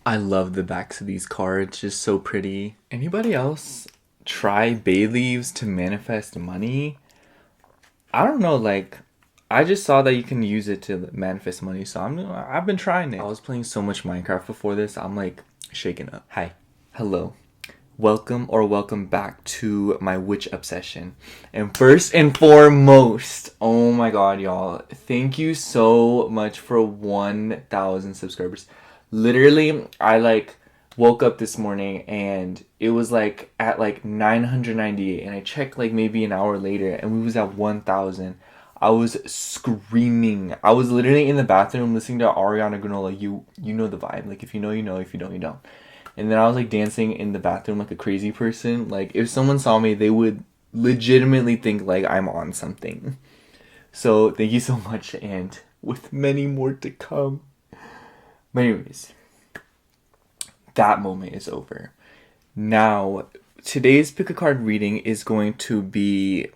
I love the backs of these cards, just so pretty. Anybody else try bay leaves to manifest money? I don't know, like I just saw that you can use it to manifest money, so I've been trying it. I was playing so much Minecraft before this, I'm like shaken up. Hi. Hello. Welcome back to my witch obsession. And first and foremost, oh my god, y'all, thank you so much for 1,000 subscribers. Literally, I like woke up this morning and it was like at like 998, and I checked like maybe an hour later and we was at 1,000. I was screaming. I was literally in the bathroom listening to Ariana Granola. You know the vibe. Like if you know, you know. If you don't, you don't. And then I was like dancing in the bathroom like a crazy person. Like if someone saw me, they would legitimately think like I'm on something. So thank you so much, and with many more to come. But anyways, that moment is over. Now, today's pick a card reading is going to be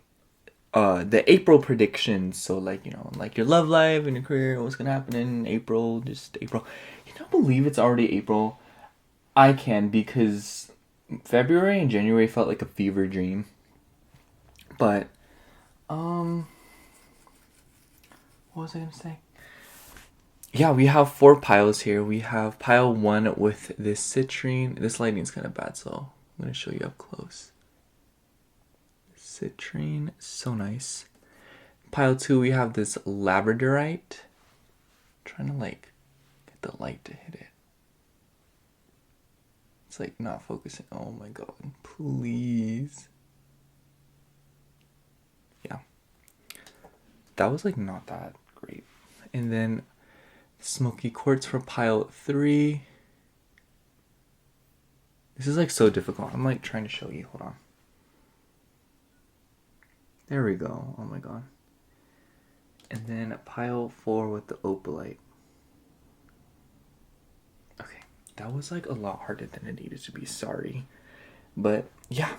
the April predictions. So like, you know, like your love life and your career, what's gonna happen in April, just April. You don't believe it's already April? I can, because February and January felt like a fever dream. But what was I gonna say? Yeah, we have 4 piles here. We have pile 1 with this citrine. This lighting's kind of bad, so I'm gonna show you up close. Citrine, so nice. Pile 2, we have this labradorite. Trying to like get the light to hit it. It's like not focusing. Oh my god, please. Yeah. That was like not that great. And then smoky quartz for pile 3. This is like so difficult. I'm like trying to show you. Hold on. There we go. Oh my god. And then pile 4 with the opalite. Okay, that was like a lot harder than it needed to be. Sorry. But yeah.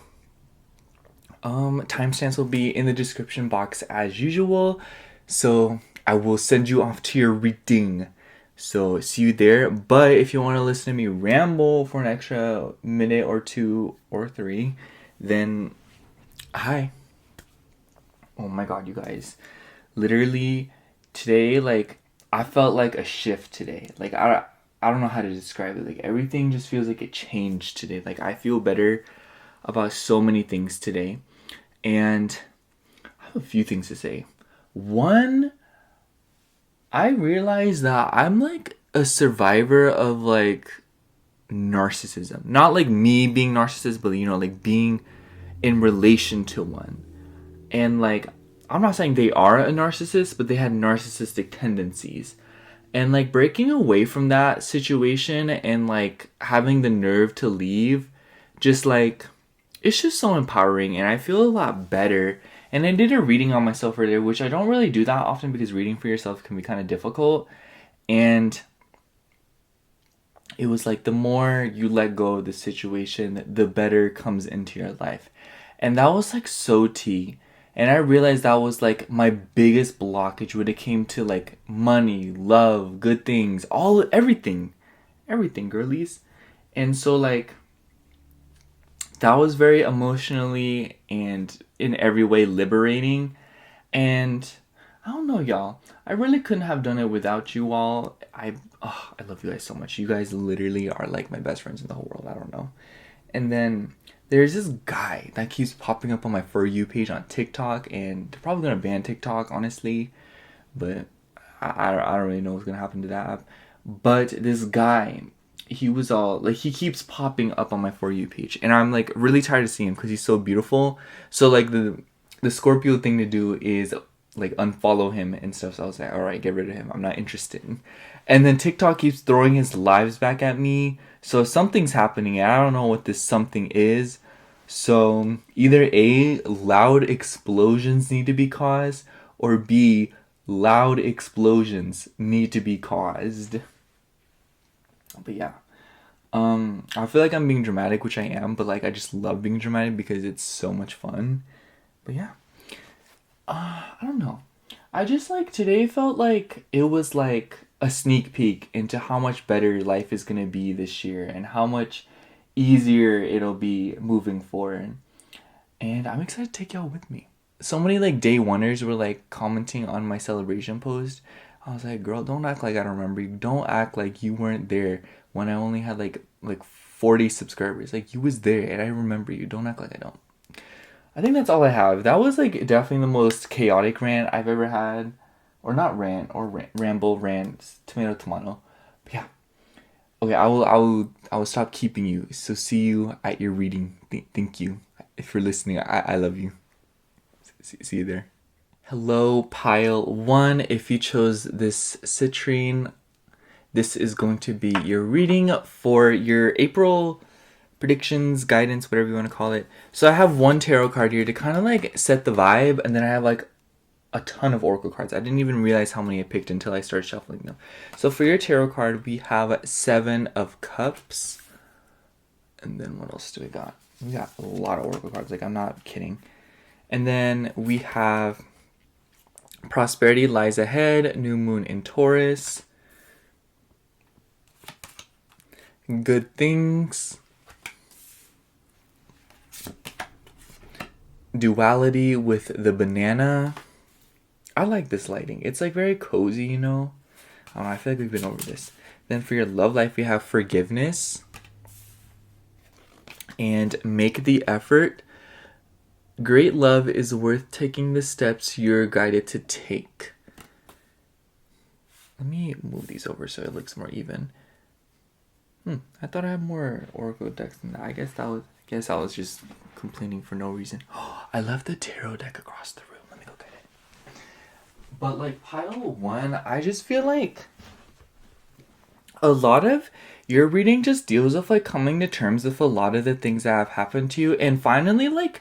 Timestamps will be in the description box as usual. So I will send you off to your reading. So see you there. But if you want to listen to me ramble for an extra minute or 2 or 3, then hi. Oh my god, you guys. Literally today, like I felt like a shift today. Like I don't know how to describe it. Like everything just feels like it changed today. Like I feel better about so many things today. And I have a few things to say. One, I realized that I'm like a survivor of like narcissism. Not like me being narcissist, but you know, like being in relation to one. And like, I'm not saying they are a narcissist, but they had narcissistic tendencies. And like breaking away from that situation and like having the nerve to leave, just like, it's just so empowering, and I feel a lot better. And I did a reading on myself earlier, which I don't really do that often because reading for yourself can be kind of difficult. And it was like the more you let go of the situation, the better comes into your life. And that was like so tea. And I realized that was like my biggest blockage when it came to like money, love, good things, everything, girlies. And so like that was very emotionally and in every way liberating. And I don't know, y'all. I really couldn't have done it without you all. I love you guys so much. You guys literally are like my best friends in the whole world. I don't know. And then there's this guy that keeps popping up on my For You page on TikTok, and they're probably gonna ban TikTok, honestly. But I don't really know what's gonna happen to that app. But this guy, he was all like, he keeps popping up on my For You page, and I'm like really tired of seeing him because he's so beautiful. So like the Scorpio thing to do is like unfollow him and stuff. So I was like, all right, get rid of him. I'm not interested. And then TikTok keeps throwing his lives back at me. So something's happening, and I don't know what this something is. So either A, loud explosions need to be caused, or B, loud explosions need to be caused. But yeah. I feel like I'm being dramatic, which I am, but like I just love being dramatic because it's so much fun. But yeah. I don't know. I just like today felt like it was like a sneak peek into how much better your life is going to be this year and how much easier it'll be moving forward. And I'm excited to take y'all with me. So many like day oneers were like commenting on my celebration post. I was like, girl, don't act like I don't remember you. Don't act like you weren't there when I only had like 40 subscribers. Like, you was there and I remember you. Don't act like I don't. I think that's all I have. That was like definitely the most chaotic rant I've ever had. Or not rant, or ramble, rant, tomato. But yeah. Okay, I will stop keeping you. So see you at your reading. Thank you. If you're listening, I love you. See you there. Hello, pile 1. If you chose this citrine, this is going to be your reading for your April predictions, guidance, whatever you want to call it. So I have one tarot card here to kind of like set the vibe, and then I have like a ton of oracle cards. I didn't even realize how many I picked until I started shuffling them. So for your tarot card, we have 7 of Cups. And then what else do we got? We got a lot of oracle cards. Like, I'm not kidding. And then we have Prosperity Lies Ahead, New Moon in Taurus, Good Things, Duality with the Banana. I like this lighting. It's like very cozy, you know? I don't know, I feel like we've been over this. Then for your love life, we have Forgiveness and Make the Effort. Great love is worth taking the steps you're guided to take. Let me move these over so it looks more even. I thought I had more oracle decks than that. I guess I was just complaining for no reason. Oh, I left the tarot deck across the room. Let me go get it. But like pile 1, I just feel like a lot of your reading just deals with like coming to terms with a lot of the things that have happened to you and finally like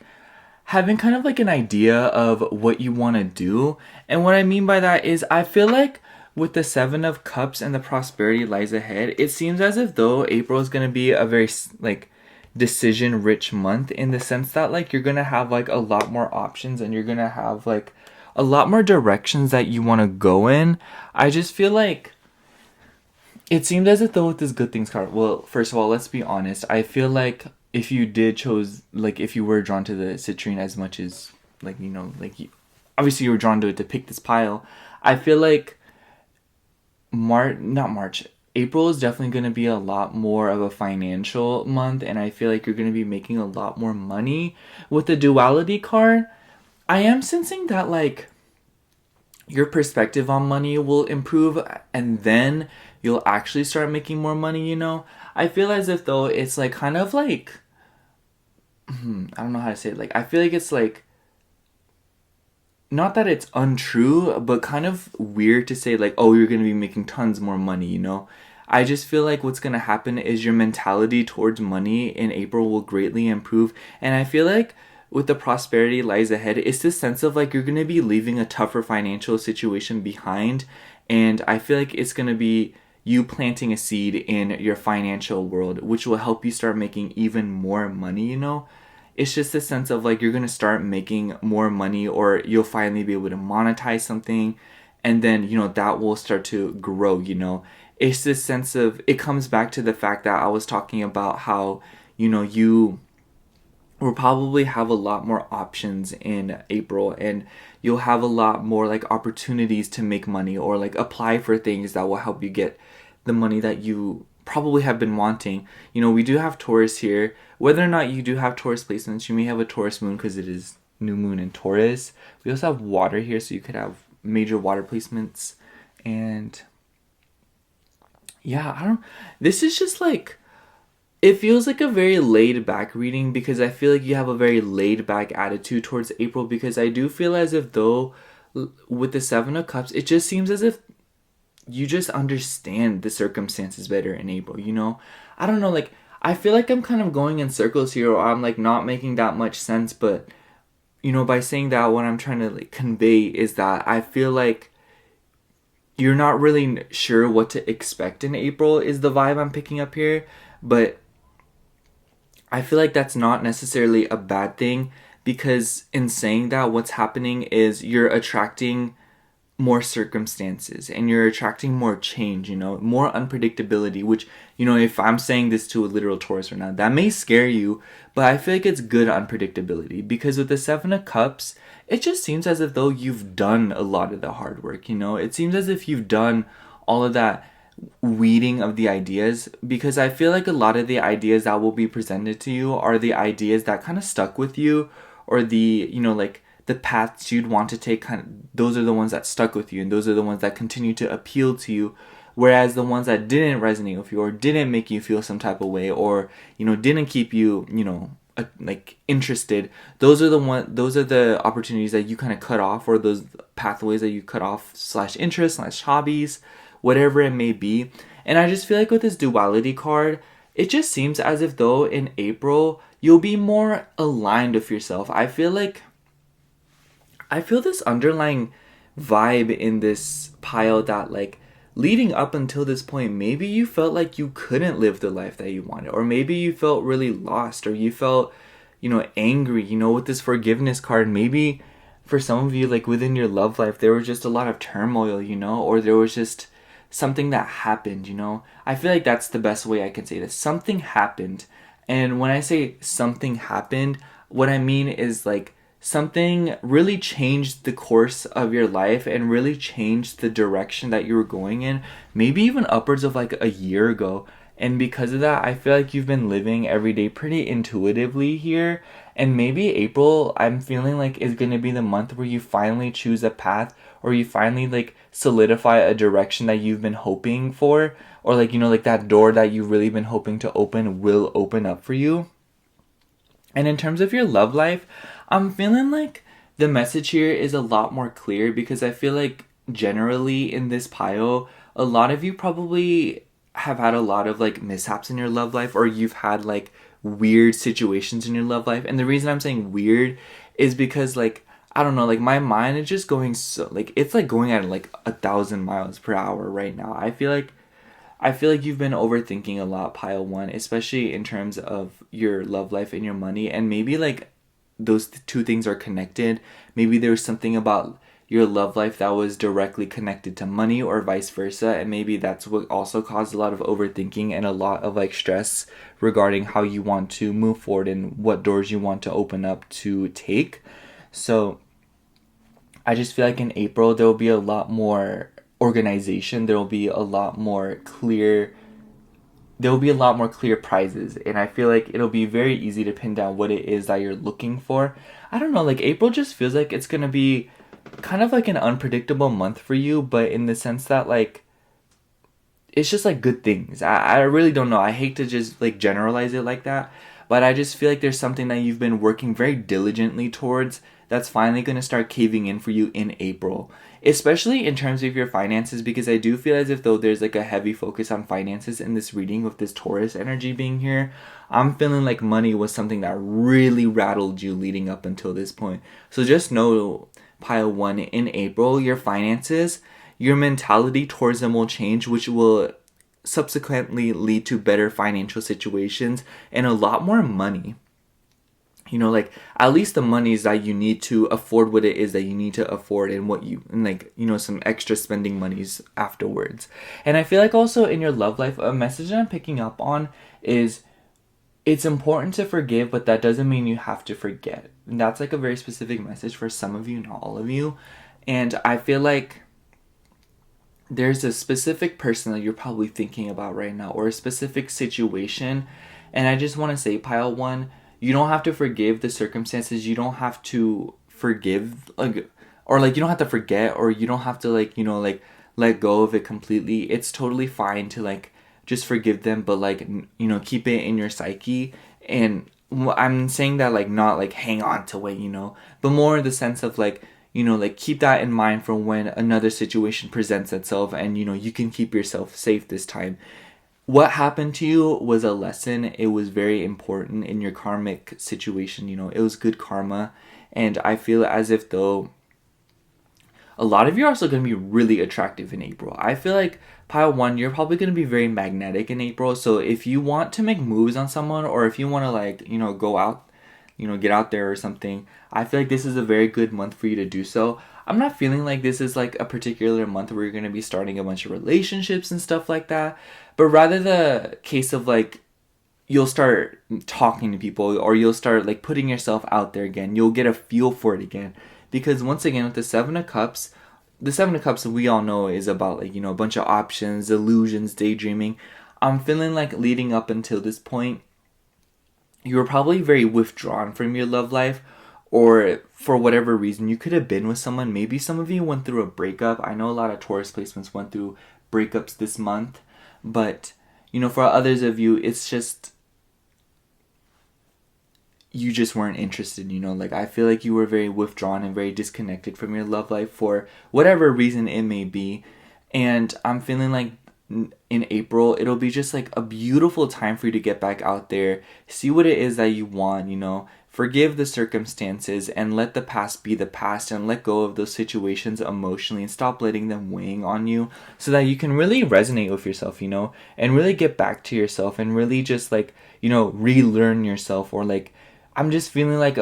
having kind of like an idea of what you want to do. And what I mean by that is I feel like with the 7 of Cups and the Prosperity Lies Ahead, it seems as if though April is going to be a very like decision rich month in the sense that like you're going to have like a lot more options and you're going to have like a lot more directions that you want to go in. I just feel like it seemed as if though with this Good Things card, well, first of all, let's be honest. I feel like if you did chose, like if you were drawn to the citrine as much as like, you know, like obviously you were drawn to it to pick this pile. I feel like April is definitely going to be a lot more of a financial month, and I feel like you're going to be making a lot more money. With the Duality card, I am sensing that like your perspective on money will improve and then you'll actually start making more money, you know? I feel as if though it's like kind of like I don't know how to say it. Like I feel like it's like not that it's untrue, but kind of weird to say like, oh, you're going to be making tons more money, you know? I just feel like what's going to happen is your mentality towards money in April will greatly improve. And I feel like with the Prosperity Lies Ahead, it's this sense of like you're going to be leaving a tougher financial situation behind. And I feel like it's going to be you planting a seed in your financial world, which will help you start making even more money, you know? It's just a sense of like you're going to start making more money or you'll finally be able to monetize something. And then, you know, that will start to grow, you know? It's this sense of, it comes back to the fact that I was talking about how, you know, you will probably have a lot more options in April and you'll have a lot more like opportunities to make money or like apply for things that will help you get the money that you probably have been wanting. You know, we do have Taurus here. Whether or not you do have Taurus placements, you may have a Taurus moon because it is new moon in Taurus. We also have water here, so you could have major water placements. And yeah, this is just like, it feels like a very laid back reading because I feel like you have a very laid back attitude towards April, because I do feel as if though with the 7 of Cups, it just seems as if you just understand the circumstances better in April, you know? I don't know, like, I feel like I'm kind of going in circles here, or I'm like not making that much sense, but you know, by saying that, what I'm trying to like convey is that I feel like you're not really sure what to expect in April is the vibe I'm picking up here, but I feel like that's not necessarily a bad thing, because in saying that, what's happening is you're attracting more circumstances and you're attracting more change, more unpredictability, which, if I'm saying this to a literal Taurus right now, that may scare you, but I feel like it's good unpredictability because with the Seven of Cups, it just seems as if though you've done a lot of the hard work, It seems as if you've done all of that weeding of the ideas because I feel like a lot of the ideas that will be presented to you are the ideas that kind of stuck with you or like the paths you'd want to take, those are the ones that stuck with you and those are the ones that continue to appeal to you, whereas the ones that didn't resonate with you or didn't make you feel some type of way or didn't keep you like interested, those are the opportunities that you kind of cut off, or those pathways that you cut off / interest / hobbies, whatever it may be. And I just feel like with this duality card, it just seems as if though in April you'll be more aligned with yourself. I feel this underlying vibe in this pile that like leading up until this point, maybe you felt like you couldn't live the life that you wanted, or maybe you felt really lost, or you felt, angry, with this forgiveness card. Maybe for some of you, like within your love life, there was just a lot of turmoil, or there was just something that happened, I feel like that's the best way I can say this. Something happened. And when I say something happened, what I mean is like something really changed the course of your life and really changed the direction that you were going in, maybe even upwards of like a year ago. And because of that, I feel like you've been living every day pretty intuitively here. And maybe April, I'm feeling like, is going to be the month where you finally choose a path, or you finally like solidify a direction that you've been hoping for, or like, like that door that you've really been hoping to open will open up for you. And in terms of your love life, I'm feeling like the message here is a lot more clear, because I feel like generally in this pile, a lot of you probably have had a lot of like mishaps in your love life, or you've had like weird situations in your love life. And the reason I'm saying weird is because like, I don't know, like my mind is just going so like, it's like going at like 1,000 miles per hour right now. I feel like you've been overthinking a lot, pile one, especially in terms of your love life and your money. And maybe like those two things are connected. Maybe there's something about your love life that was directly connected to money, or vice versa. And maybe that's what also caused a lot of overthinking and a lot of like stress regarding how you want to move forward and what doors you want to open up to take. So I just feel like in April, there will be a lot more organization. There will be a lot more clear prizes, and I feel like it'll be very easy to pin down what it is that you're looking for. I don't know, like April just feels like it's gonna be kind of like an unpredictable month for you, but in the sense that like it's just like good things. I really don't know. I hate to just like generalize it like that, but I just feel like there's something that you've been working very diligently towards that's finally going to start caving in for you in April, especially in terms of your finances, because I do feel as if though there's like a heavy focus on finances in this reading with this Taurus energy being here. I'm feeling like money was something that really rattled you leading up until this point. So just know, pile one, in April, your finances, your mentality towards them will change, which will subsequently lead to better financial situations and a lot more money. Like at least the monies that you need to afford what it is that you need to afford, and like, some extra spending monies afterwards. And I feel like also in your love life, a message that I'm picking up on is it's important to forgive, but that doesn't mean you have to forget. And that's like a very specific message for some of you, not all of you. And I feel like there's a specific person that you're probably thinking about right now, or a specific situation. And I just want to say, pile one, you don't have to forgive the circumstances. You don't have to forgive, or you don't have to forget, or you don't have to let go of it completely. It's totally fine to just forgive them, but keep it in your psyche. And I'm saying that not hang on to it, but more in the sense of keep that in mind for when another situation presents itself, and you can keep yourself safe this time. What happened to you was a lesson. It was very important in your karmic situation. It was good karma. And I feel as if though a lot of you are also going to be really attractive in April. I feel like pile one, you're probably going to be very magnetic in April. So if you want to make moves on someone, or if you want to go out, get out there or something, I feel like this is a very good month for you to do so. I'm not feeling like this is like a particular month where you're going to be starting a bunch of relationships and stuff like that, but rather the case of like you'll start talking to people, or you'll start like putting yourself out there again. You'll get a feel for it again. Because once again, with the Seven of Cups we all know is about like, a bunch of options, illusions, daydreaming. I'm feeling like leading up until this point, you were probably very withdrawn from your love life, or for whatever reason, you could have been with someone. Maybe some of you went through a breakup. I know a lot of Taurus placements went through breakups this month, but for others of you, it's just you just weren't interested, like I feel like you were very withdrawn and very disconnected from your love life for whatever reason it may be. And I'm feeling like in April, it'll be just like a beautiful time for you to get back out there, see what it is that you want, forgive the circumstances and let the past be the past, and let go of those situations emotionally and stop letting them weighing on you, so that you can really resonate with yourself, and really get back to yourself and really just like, relearn yourself. Or like, I'm just feeling like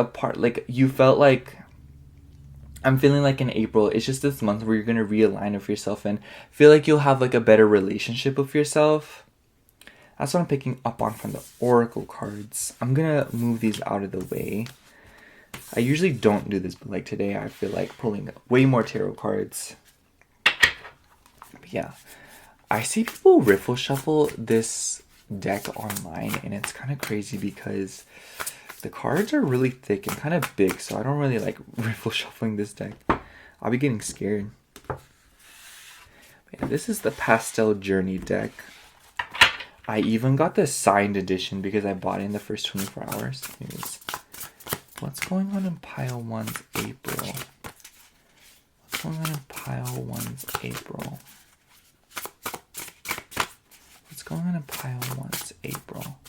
I'm feeling like in April, it's just this month where you're going to realign with yourself and feel like you'll have like a better relationship with yourself. That's what I'm picking up on from the Oracle cards. I'm going to move these out of the way. I usually don't do this, but like today I feel like pulling way more tarot cards. But yeah, I see people riffle shuffle this deck online, and it's kind of crazy because the cards are really thick and kind of big, so I don't really like riffle shuffling this deck. I'll be getting scared. But yeah, this is the Pastel Journey deck. I even got the signed edition because I bought it in the first 24 hours. Anyways, what's going on in Pile 1's April? What's going on in Pile 1's April? What's going on in Pile 1's April?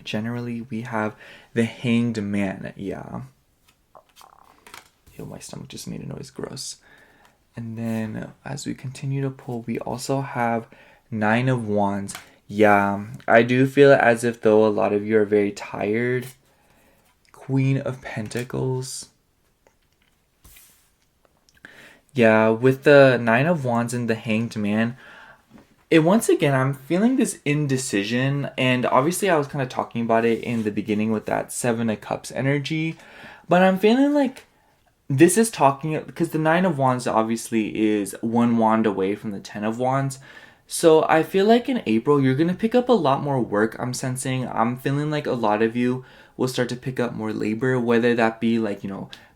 Generally, we have the Hanged Man. Yeah. Ew, my stomach just made a noise. Gross. And then, as we continue to pull, we also have Nine of Wands. Yeah, I do feel as if though a lot of you are very tired. Queen of Pentacles. Yeah, with the Nine of Wands and the Hanged Man, once again, I'm feeling this indecision, and obviously I was kind of talking about it in the beginning with that Seven of Cups energy, but I'm feeling like this is talking, because the Nine of Wands obviously is one wand away from the 10 of Wands, so I feel like in April you're going to pick up a lot more work. I'm feeling like a lot of you will start to pick up more labor, whether that be like,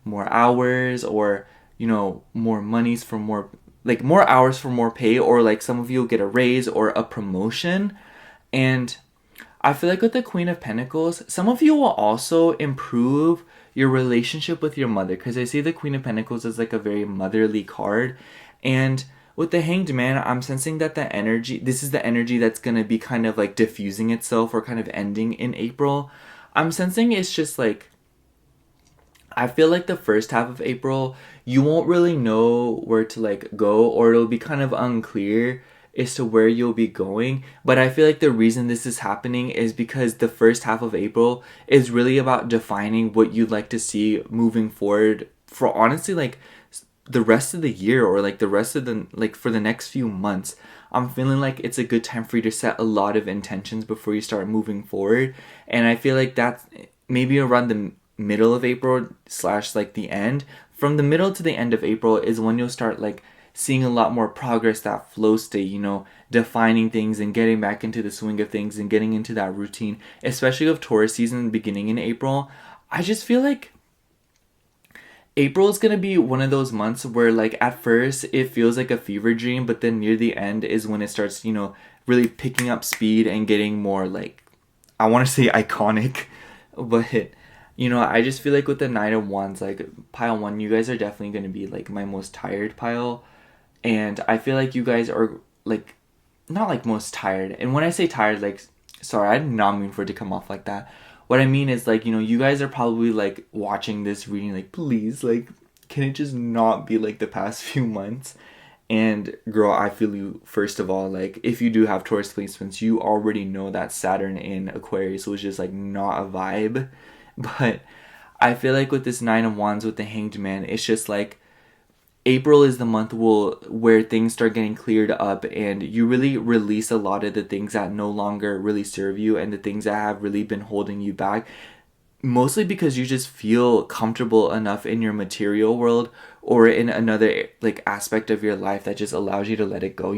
more hours, or, more monies for more, like more hours for more pay, or like some of you will get a raise or a promotion. And I feel like with the Queen of Pentacles, some of you will also improve your relationship with your mother, because I see the Queen of Pentacles as like a very motherly card. And with the Hanged Man, I'm sensing that this is the energy that's going to be kind of like diffusing itself or kind of ending in April. I'm sensing it's just like, I feel like the first half of April, you won't really know where to like go, or it'll be kind of unclear as to where you'll be going. But I feel like the reason this is happening is because the first half of April is really about defining what you'd like to see moving forward for honestly like the rest of the year, or like the rest of the, like for the next few months. I'm feeling like it's a good time for you to set a lot of intentions before you start moving forward. And I feel like that's maybe around the middle of April / like the end. From the middle to the end of April is when you'll start like seeing a lot more progress, that flow state, defining things and getting back into the swing of things and getting into that routine, especially with Taurus season beginning in April. I just feel like April is going to be one of those months where like at first it feels like a fever dream, but then near the end is when it starts, really picking up speed and getting more like, I want to say iconic, but I just feel like with the Nine of Wands, like Pile 1, you guys are definitely going to be like my most tired pile. And I feel like you guys are like, not like most tired. And when I say tired, like, sorry, I did not mean for it to come off like that. What I mean is like, you guys are probably like watching this reading like, please, like, can it just not be like the past few months? And girl, I feel you. First of all, like if you do have Taurus placements, you already know that Saturn in Aquarius was just like not a vibe. But I feel like with this Nine of Wands with the Hanged Man, it's just like April is the month where things start getting cleared up, and you really release a lot of the things that no longer really serve you and the things that have really been holding you back, mostly because you just feel comfortable enough in your material world or in another like aspect of your life that just allows you to let it go,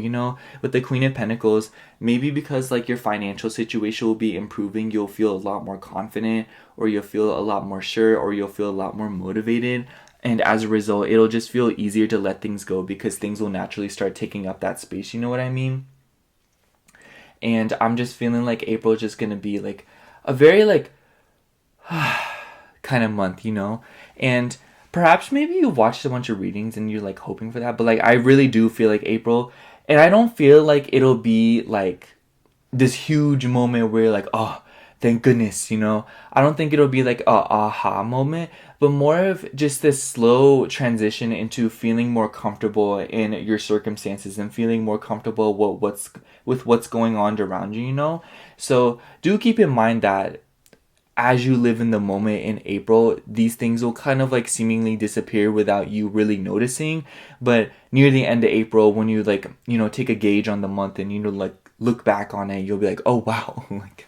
with the Queen of Pentacles. Maybe because like your financial situation will be improving, you'll feel a lot more confident, or you'll feel a lot more sure, or you'll feel a lot more motivated, and as a result it'll just feel easier to let things go because things will naturally start taking up that space, you know what I mean? And I'm just feeling like April is just gonna be like a very like kind of month, and perhaps maybe you watched a bunch of readings and you're like hoping for that, but like I really do feel like April, and I don't feel like it'll be like this huge moment where you're like, oh, thank goodness, I don't think it'll be like a aha moment, but more of just this slow transition into feeling more comfortable in your circumstances and feeling more comfortable with what's going on around you, so do keep in mind that as you live in the moment in April, these things will kind of like seemingly disappear without you really noticing. But near the end of April, when you like, take a gauge on the month and, like look back on it, you'll be like, oh wow, like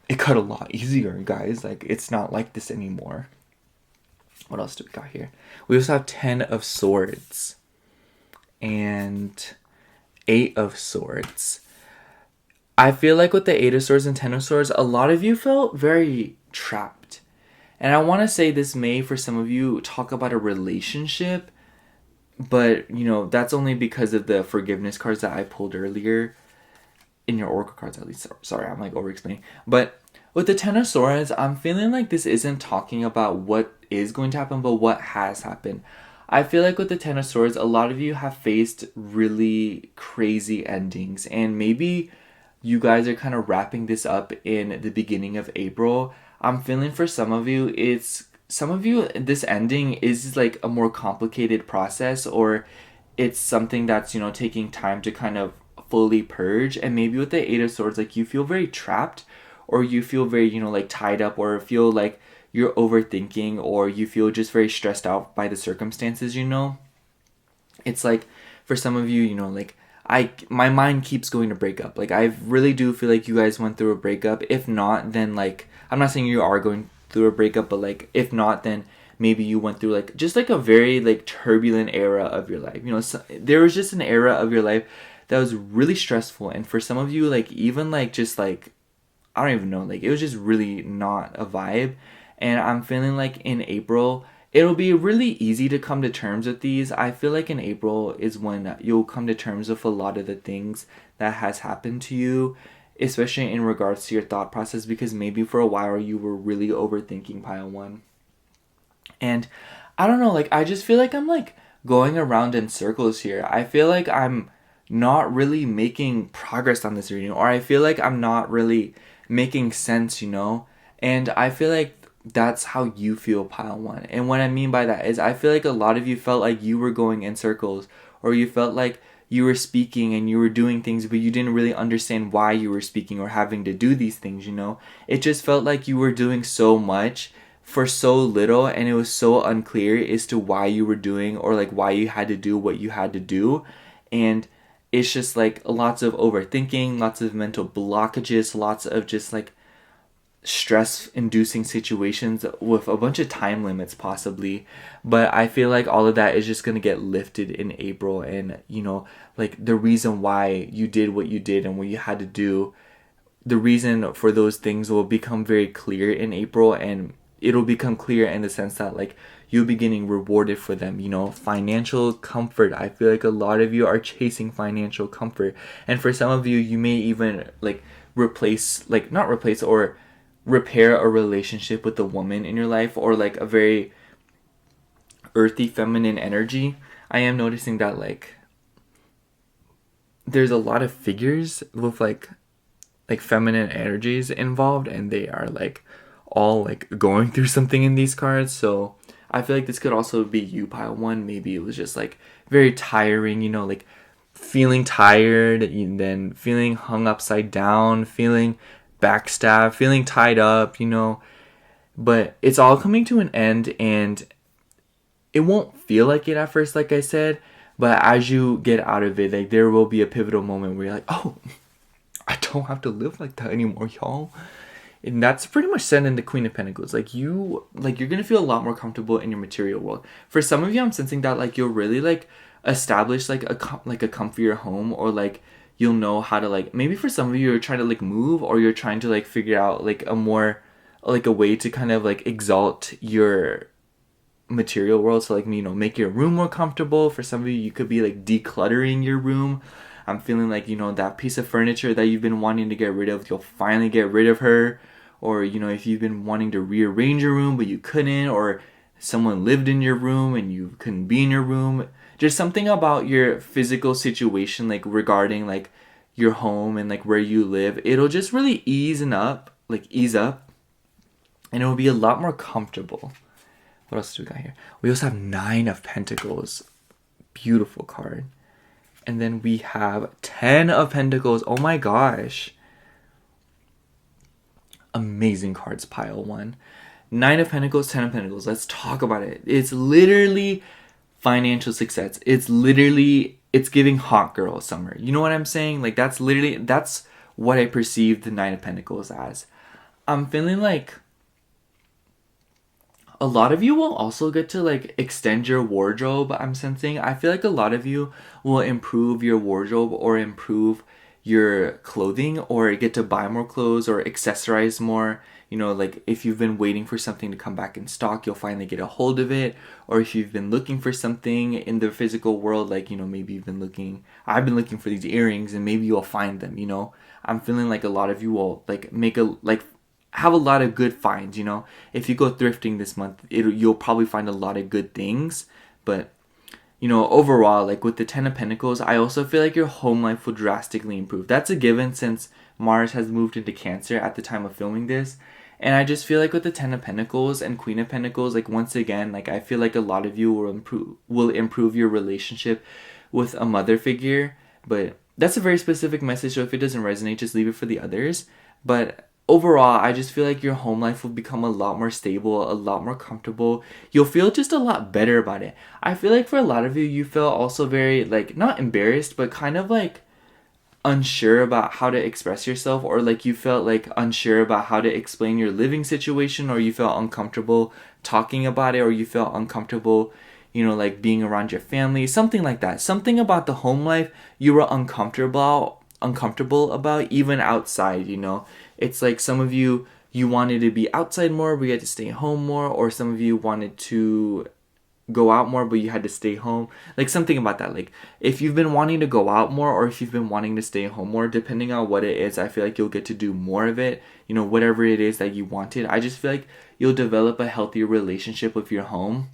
it got a lot easier, guys. Like it's not like this anymore. What else do we got here? We also have 10 of Swords and 8 of Swords. I feel like with the 8 of Swords and 10 of Swords, a lot of you felt very trapped. And I want to say this may, for some of you, talk about a relationship, but, that's only because of the forgiveness cards that I pulled earlier. In your Oracle cards, at least. Sorry, I'm like over-explaining. But with the 10 of Swords, I'm feeling like this isn't talking about what is going to happen, but what has happened. I feel like with the 10 of Swords, a lot of you have faced really crazy endings, and maybe you guys are kind of wrapping this up in the beginning of April. I'm feeling for some of you, this ending is like a more complicated process, or it's something that's, taking time to kind of fully purge. And maybe with the 8 of Swords, like you feel very trapped, or you feel very, like tied up, or feel like you're overthinking, or you feel just very stressed out by the circumstances, It's like for some of you, like my mind keeps going to breakup. Like I really do feel like you guys went through a breakup. If not, then like I'm not saying you are going through a breakup, but like if not, then maybe you went through like just like a very like turbulent era of your life. So, there was just an era of your life that was really stressful, and for some of you, like even like just like I don't even know, like it was just really not a vibe. And I'm feeling like in April it'll be really easy to come to terms with these. I feel like in April is when you'll come to terms with a lot of the things that has happened to you, especially in regards to your thought process, because maybe for a while you were really overthinking, pile one. And I don't know, like I just feel like I'm like going around in circles here. I feel like I'm not really making progress on this reading, or I feel like I'm not really making sense, And I feel like that's how you feel, pile one. And what I mean by that is I feel like a lot of you felt like you were going in circles, or you felt like you were speaking and you were doing things, but you didn't really understand why you were speaking or having to do these things, It just felt like you were doing so much for so little, and it was so unclear as to why you were doing, or like why you had to do what you had to do. And it's just like lots of overthinking, lots of mental blockages, lots of just like stress-inducing situations with a bunch of time limits possibly. But I feel like all of that is just going to get lifted in April, and like the reason why you did what you did and what you had to do, the reason for those things will become very clear in April, and it'll become clear in the sense that like you'll be getting rewarded for them. Financial comfort. I feel like a lot of you are chasing financial comfort, and for some of you, you may even like not replace or repair a relationship with a woman in your life, or like a very earthy feminine energy. I am noticing that like there's a lot of figures with like feminine energies involved, and they are like all like going through something in these cards. So I feel like this could also be you, pile one. Maybe it was just like very tiring, like feeling tired, and then feeling hung upside down, feeling backstabbed, feeling tied up, But it's all coming to an end, and it won't feel like it at first, like I said, but as you get out of it, like there will be a pivotal moment where you're like, oh, I don't have to live like that anymore, y'all. And that's pretty much said in the Queen of Pentacles. You're gonna feel a lot more comfortable in your material world. For some of you, I'm sensing that like you'll really like establish like a comfier home, or like you'll know how to like, maybe for some of you, you're trying to like move, or you're trying to like figure out like a more like a way to kind of like exalt your material world, so like, you know, make your room more comfortable. For some of you, you could be like decluttering your room. I'm feeling like, you know, that piece of furniture that you've been wanting to get rid of, you'll finally get rid of her. Or, you know, if you've been wanting to rearrange your room but you couldn't, or someone lived in your room and you couldn't be in your room, just something about your physical situation, like regarding like your home and like where you live, it'll just really ease up, and it'll be a lot more comfortable. What else do we got here? We also have 9 of Pentacles. Beautiful card. And then we have 10 of Pentacles. Oh my gosh. Amazing cards, pile 1. 9 of Pentacles, 10 of Pentacles. Let's talk about it. It's literally financial success. It's giving hot girl summer. You know what I'm saying? Like that's what I perceive the 9 of Pentacles as. I'm feeling like a lot of you will also get to like extend your wardrobe. I'm sensing. I feel like a lot of you will improve your wardrobe, or improve your clothing, or get to buy more clothes or accessorize more. You know, like if you've been waiting for something to come back in stock, you'll finally get a hold of it. Or if you've been looking for something in the physical world, like, you know, maybe I've been looking for these earrings, and maybe you'll find them, you know. I'm feeling like a lot of you will like have a lot of good finds, you know. If you go thrifting this month, you'll probably find a lot of good things. But, you know, overall, like with the 10 of Pentacles, I also feel like your home life will drastically improve. That's a given since Mars has moved into Cancer at the time of filming this. And I just feel like with the 10 of Pentacles and Queen of Pentacles, like once again, like I feel like a lot of you will improve your relationship with a mother figure. But that's a very specific message, so if it doesn't resonate, just leave it for the others. But overall, I just feel like your home life will become a lot more stable, a lot more comfortable. You'll feel just a lot better about it. I feel like for a lot of you, you felt also very, like, not embarrassed, but kind of like unsure about how to express yourself, or like you felt like unsure about how to explain your living situation, or you felt uncomfortable talking about it, or you felt uncomfortable, you know, like being around your family, something like that. Something about the home life you were uncomfortable about, even outside, you know. It's like some of you wanted to be outside more, but you had to stay home more, or some of you wanted to go out more, but you had to stay home. Like something about that. Like if you've been wanting to go out more, or if you've been wanting to stay home more, depending on what it is, I feel like you'll get to do more of it. You know, whatever it is that you wanted. I just feel like you'll develop a healthier relationship with your home.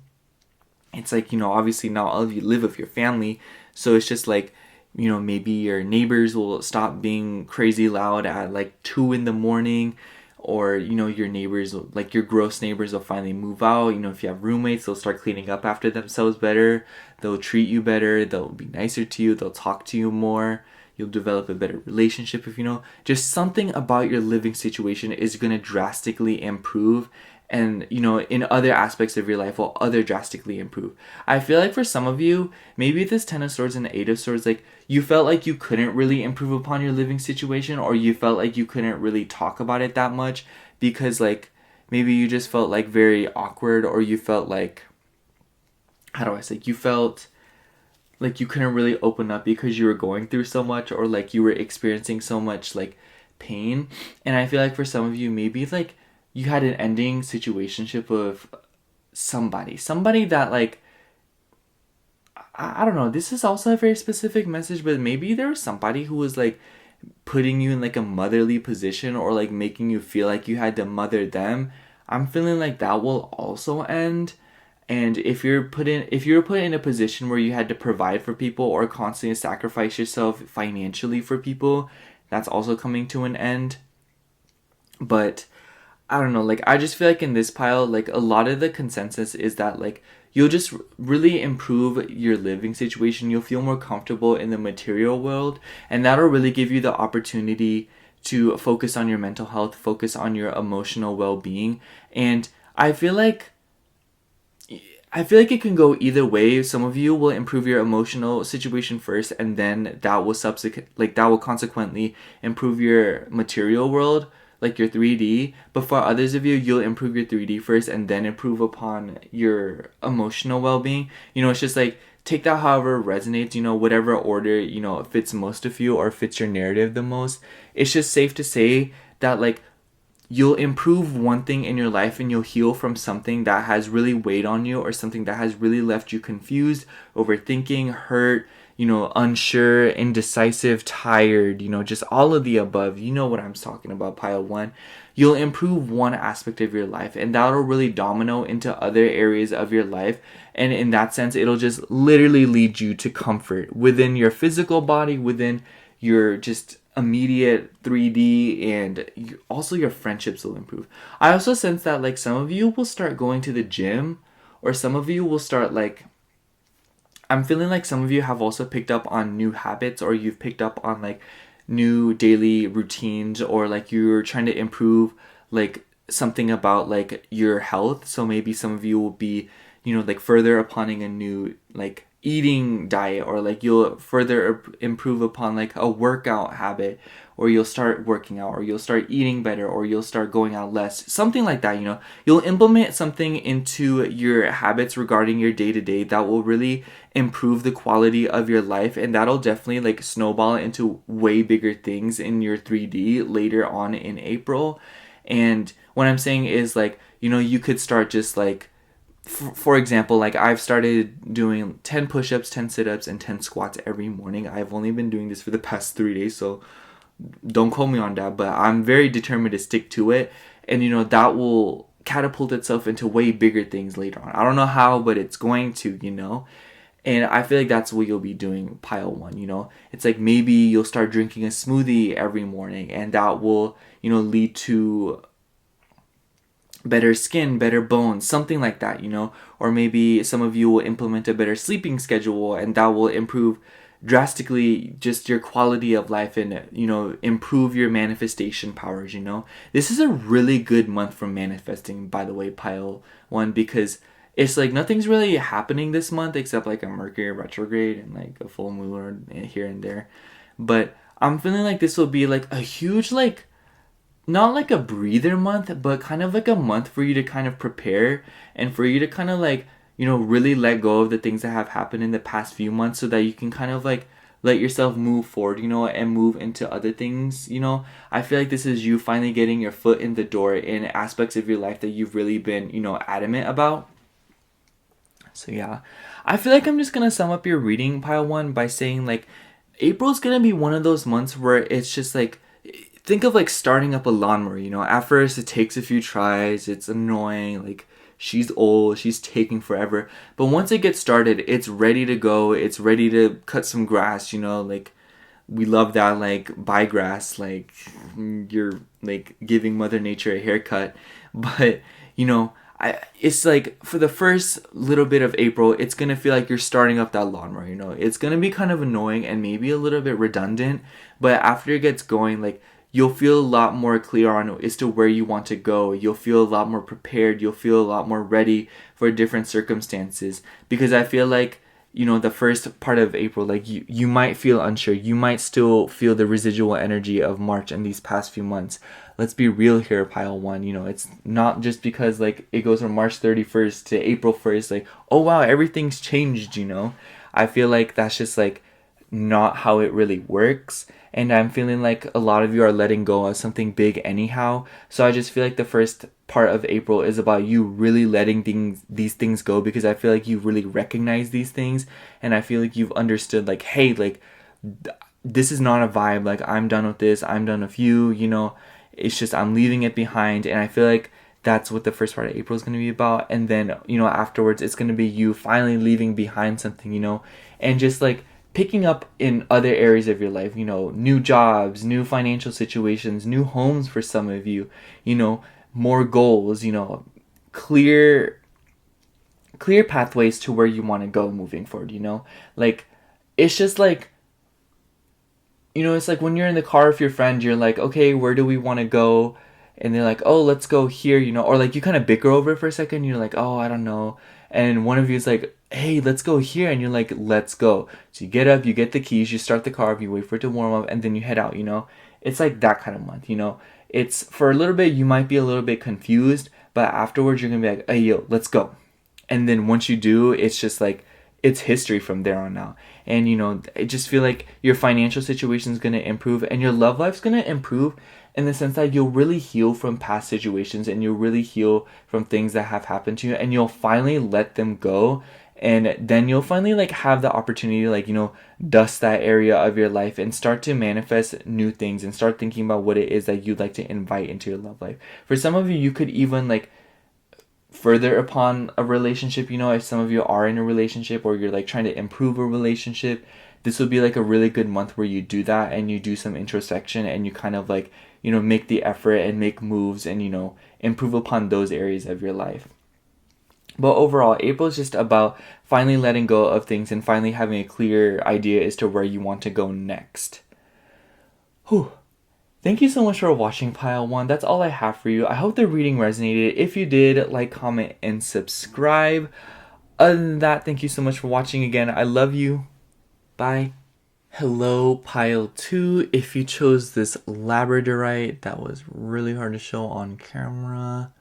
It's like, you know, obviously not all of you live with your family, so it's just like, you know, maybe your neighbors will stop being crazy loud at like 2 a.m, or, you know, your neighbors, like your gross neighbors, will finally move out. You know, if you have roommates, they'll start cleaning up after themselves better. They'll treat you better. They'll be nicer to you. They'll talk to you more. You'll develop a better relationship. If you know, just something about your living situation is going to drastically improve. And, you know, in other aspects of your life will other drastically improve. I feel like for some of you, maybe this 10 of Swords and the 8 of Swords, like you felt like you couldn't really improve upon your living situation, or you felt like you couldn't really talk about it that much because like maybe you just felt like very awkward, or you felt like, how do I say, you felt like you couldn't really open up because you were going through so much, or like you were experiencing so much like pain. And I feel like for some of you, maybe like you had an ending situationship with somebody that like, I don't know, this is also a very specific message, but maybe there was somebody who was like putting you in like a motherly position, or like making you feel like you had to mother them. I'm feeling like that will also end. And if you're put in a position where you had to provide for people, or constantly sacrifice yourself financially for people, that's also coming to an end. But I don't know, like I just feel like in this pile, like a lot of the consensus is that like you'll just really improve your living situation. You'll feel more comfortable in the material world, and that'll really give you the opportunity to focus on your mental health, focus on your emotional well-being. And I feel like it can go either way. Some of you will improve your emotional situation first, and then that will consequently improve your material world, like your 3D. But for others of you, you'll improve your 3D first, and then improve upon your emotional well-being. It's just like take that however resonates. Whatever order fits most of you or fits your narrative the most. It's just safe to say that like you'll improve one thing in your life and you'll heal from something that has really weighed on you or something that has really left you confused, overthinking, hurt, unsure, indecisive, tired, just all of the above. You know what I'm talking about, pile one. You'll improve one aspect of your life and that'll really domino into other areas of your life. And in that sense, it'll just literally lead you to comfort within your physical body, within your just immediate 3D, and also your friendships will improve. I also sense that like some of you will start going to the gym, or some of you will start like I'm feeling like some of you have also picked up on new habits, or you've picked up on like new daily routines, or like you're trying to improve like something about like your health. So maybe some of you will be, like further upon a new like eating diet, or like you'll further improve upon like a workout habit, or you'll start working out, or you'll start eating better, or you'll start going out less, something like that. You'll implement something into your habits regarding your day-to-day that will really improve the quality of your life, and that'll definitely like snowball into way bigger things in your 3D later on in April. And what I'm saying is like, you could start just like for example, like I've started doing 10 push-ups, 10 sit-ups, and 10 squats every morning. I've only been doing this for the past 3 days, so don't quote me on that, but I'm very determined to stick to it. And that will catapult itself into way bigger things later on. I don't know how, but it's going to. And I feel like that's what you'll be doing, pile one. It's like maybe you'll start drinking a smoothie every morning, and that will lead to better skin, better bones, something like that. Or maybe some of you will implement a better sleeping schedule, and that will improve drastically just your quality of life, and improve your manifestation powers. This is a really good month for manifesting, by the way, pile one, because it's like nothing's really happening this month except like a Mercury retrograde and like a full moon here and there. But I'm feeling like this will be like a huge like not like a breather month, but kind of like a month for you to kind of prepare, and for you to kind of like, really let go of the things that have happened in the past few months, so that you can kind of like let yourself move forward, and move into other things. I feel like this is you finally getting your foot in the door in aspects of your life that you've really been, adamant about. So yeah, I feel like I'm just gonna sum up your reading, pile one, by saying like April's gonna be one of those months where it's just like, think of like starting up a lawnmower. At first it takes a few tries, it's annoying, like she's old, she's taking forever, but once it gets started, it's ready to go, it's ready to cut some grass. Like we love that, like buy grass, like you're like giving Mother Nature a haircut. But it's like for the first little bit of April, it's gonna feel like you're starting up that lawnmower. It's gonna be kind of annoying and maybe a little bit redundant, but after it gets going, like you'll feel a lot more clear on as to where you want to go. You'll feel a lot more prepared. You'll feel a lot more ready for different circumstances. Because I feel like, the first part of April, like you might feel unsure. You might still feel the residual energy of March and these past few months. Let's be real here, pile one. It's not just because like it goes from March 31st to April 1st, like, oh wow, everything's changed. I feel like that's just like not how it really works. And I'm feeling like a lot of you are letting go of something big anyhow. So I just feel like the first part of April is about you really letting these things go, because I feel like you really recognize these things, and I feel like you've understood like, hey, like this is not a vibe, like I'm done with this, I'm done with you, it's just I'm leaving it behind. And I feel like that's what the first part of April is going to be about. And then afterwards it's going to be you finally leaving behind something, and just like picking up in other areas of your life, new jobs, new financial situations, new homes for some of you, more goals, clear pathways to where you want to go moving forward. Like it's just like it's like when you're in the car with your friend, you're like, okay, where do we want to go? And they're like, oh, let's go here, or like you kind of bicker over it for a second. You're like, oh, I don't know. And one of you is like, hey, let's go here. And you're like, let's go. So you get up, you get the keys, you start the car, you wait for it to warm up, and then you head out. It's like that kind of month. It's for a little bit, you might be a little bit confused, but afterwards you're going to be like, hey, yo, let's go. And then once you do, it's just like, it's history from there on out. And I just feel like your financial situation is going to improve and your love life's going to improve in the sense that you'll really heal from past situations and you'll really heal from things that have happened to you, and you'll finally let them go. And then you'll finally like have the opportunity to like dust that area of your life and start to manifest new things and start thinking about what it is that you'd like to invite into your love life. For some of you, you could even like further upon a relationship. If some of you are in a relationship or you're like trying to improve a relationship, this would be like a really good month where you do that and you do some introspection and you kind of like make the effort and make moves and improve upon those areas of your life. But overall, April is just about finally letting go of things and finally having a clear idea as to where you want to go next. Whew. Thank you so much for watching Pile 1. That's all I have for you. I hope the reading resonated. If you did, like, comment, and subscribe. Other than that, thank you so much for watching again. I love you. Bye. Hello, Pile 2. If you chose this labradorite, that was really hard to show on camera.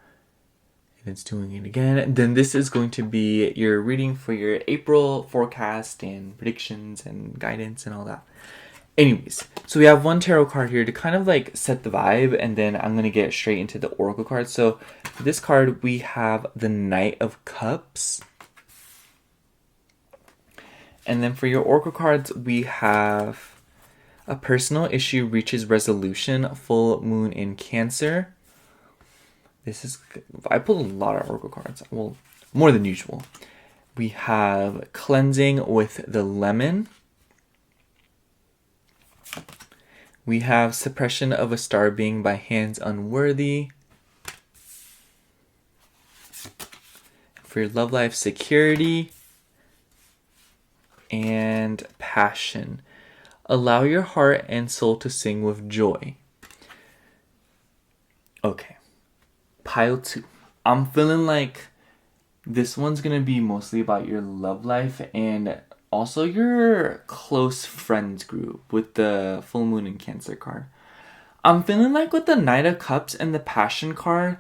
And it's doing it again. Then this is going to be your reading for your April forecast and predictions and guidance and all that. Anyways, so we have one tarot card here to kind of like set the vibe, and then I'm going to get straight into the oracle cards. So for this card, we have the Knight of Cups. And then for your oracle cards, we have a personal issue reaches resolution, full moon in Cancer. I pulled a lot of oracle cards. Well, more than usual. We have cleansing with the lemon. We have suppression of a star being by hands unworthy. For your love life, security and passion. Allow your heart and soul to sing with joy. Okay. Pile 2. I'm feeling like this one's going to be mostly about your love life and also your close friends group with the full moon in Cancer card. I'm feeling like with the Knight of Cups and the Passion card,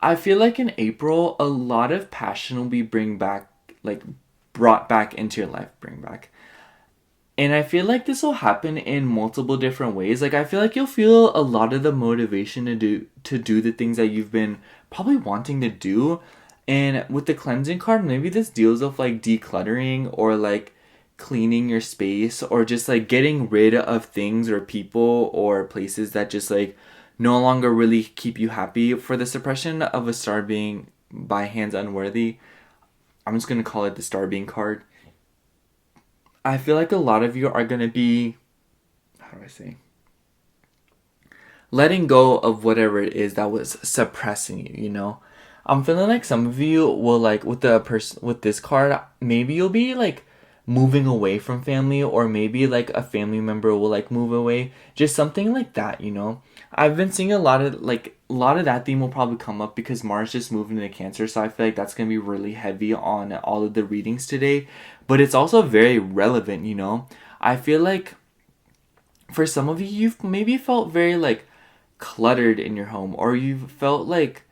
I feel like in April, a lot of passion will be brought back into your life. And I feel like this will happen in multiple different ways. Like, I feel like you'll feel a lot of the motivation to do the things that you've been probably wanting to do. And with the cleansing card, maybe this deals with like decluttering or like cleaning your space or just like getting rid of things or people or places that just like no longer really keep you happy. For the suppression of a star being by hands unworthy, I'm just going to call it the star being card. I feel like a lot of you are going to be, letting go of whatever it is that was suppressing you, I'm feeling like some of you will like, with this card, maybe you'll be like moving away from family, or maybe like a family member will like move away. Just something like that, I've been seeing a lot of that theme will probably come up because Mars just moved into Cancer, so I feel like that's going to be really heavy on all of the readings today. But it's also very relevant, I feel like for some of you, you've maybe felt very like cluttered in your home, or you've felt like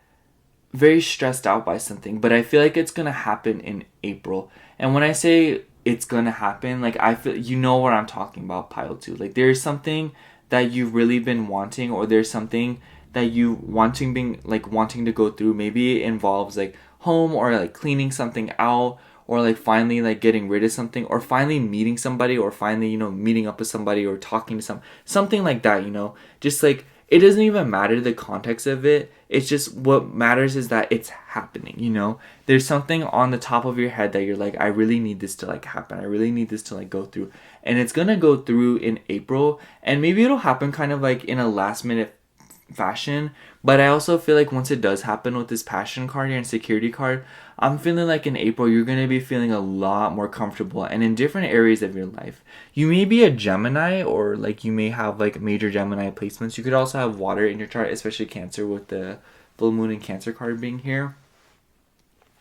very stressed out by something, but I feel like it's going to happen in April. And when I say it's going to happen, like I feel, what I'm talking about, Pile 2. Like there's something that you've really been wanting, or there's something that you wanting to go through. Maybe it involves like home, or like cleaning something out, or like finally like getting rid of something, or finally meeting somebody, or finally meeting up with somebody, or talking to something like that. Just like, it doesn't even matter the context of it. It's just what matters is that it's happening. There's something on the top of your head that you're like, I really need this to like happen. I really need this to like go through. And it's gonna go through in April. And maybe it'll happen kind of like in a last minute fashion. But I also feel like once it does happen with this passion card here and security card, I'm feeling like in April you're going to be feeling a lot more comfortable and in different areas of your life. You may be a Gemini, or like you may have like major Gemini placements. You could also have water in your chart, especially Cancer with the full moon and Cancer card being here.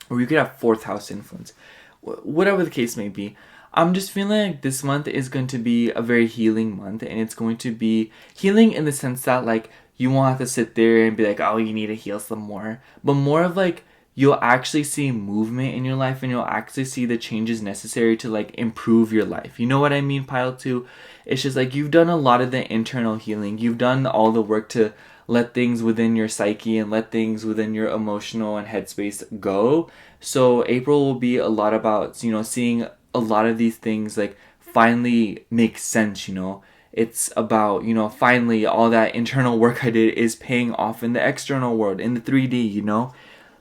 Or you could have fourth house influence. Whatever the case may be, I'm just feeling like this month is going to be a very healing month, and it's going to be healing in the sense that like you won't have to sit there and be like, oh, you need to heal some more, but more of like you'll actually see movement in your life, and you'll actually see the changes necessary to like improve your life. You know what I mean, pile 2? It's just like you've done a lot of the internal healing. You've done all the work to let things within your psyche and let things within your emotional and headspace go. So April will be a lot about, you know, seeing a lot of these things like finally make sense, you know. It's about, you know, finally all that internal work I did is paying off in the external world, in the 3D, you know.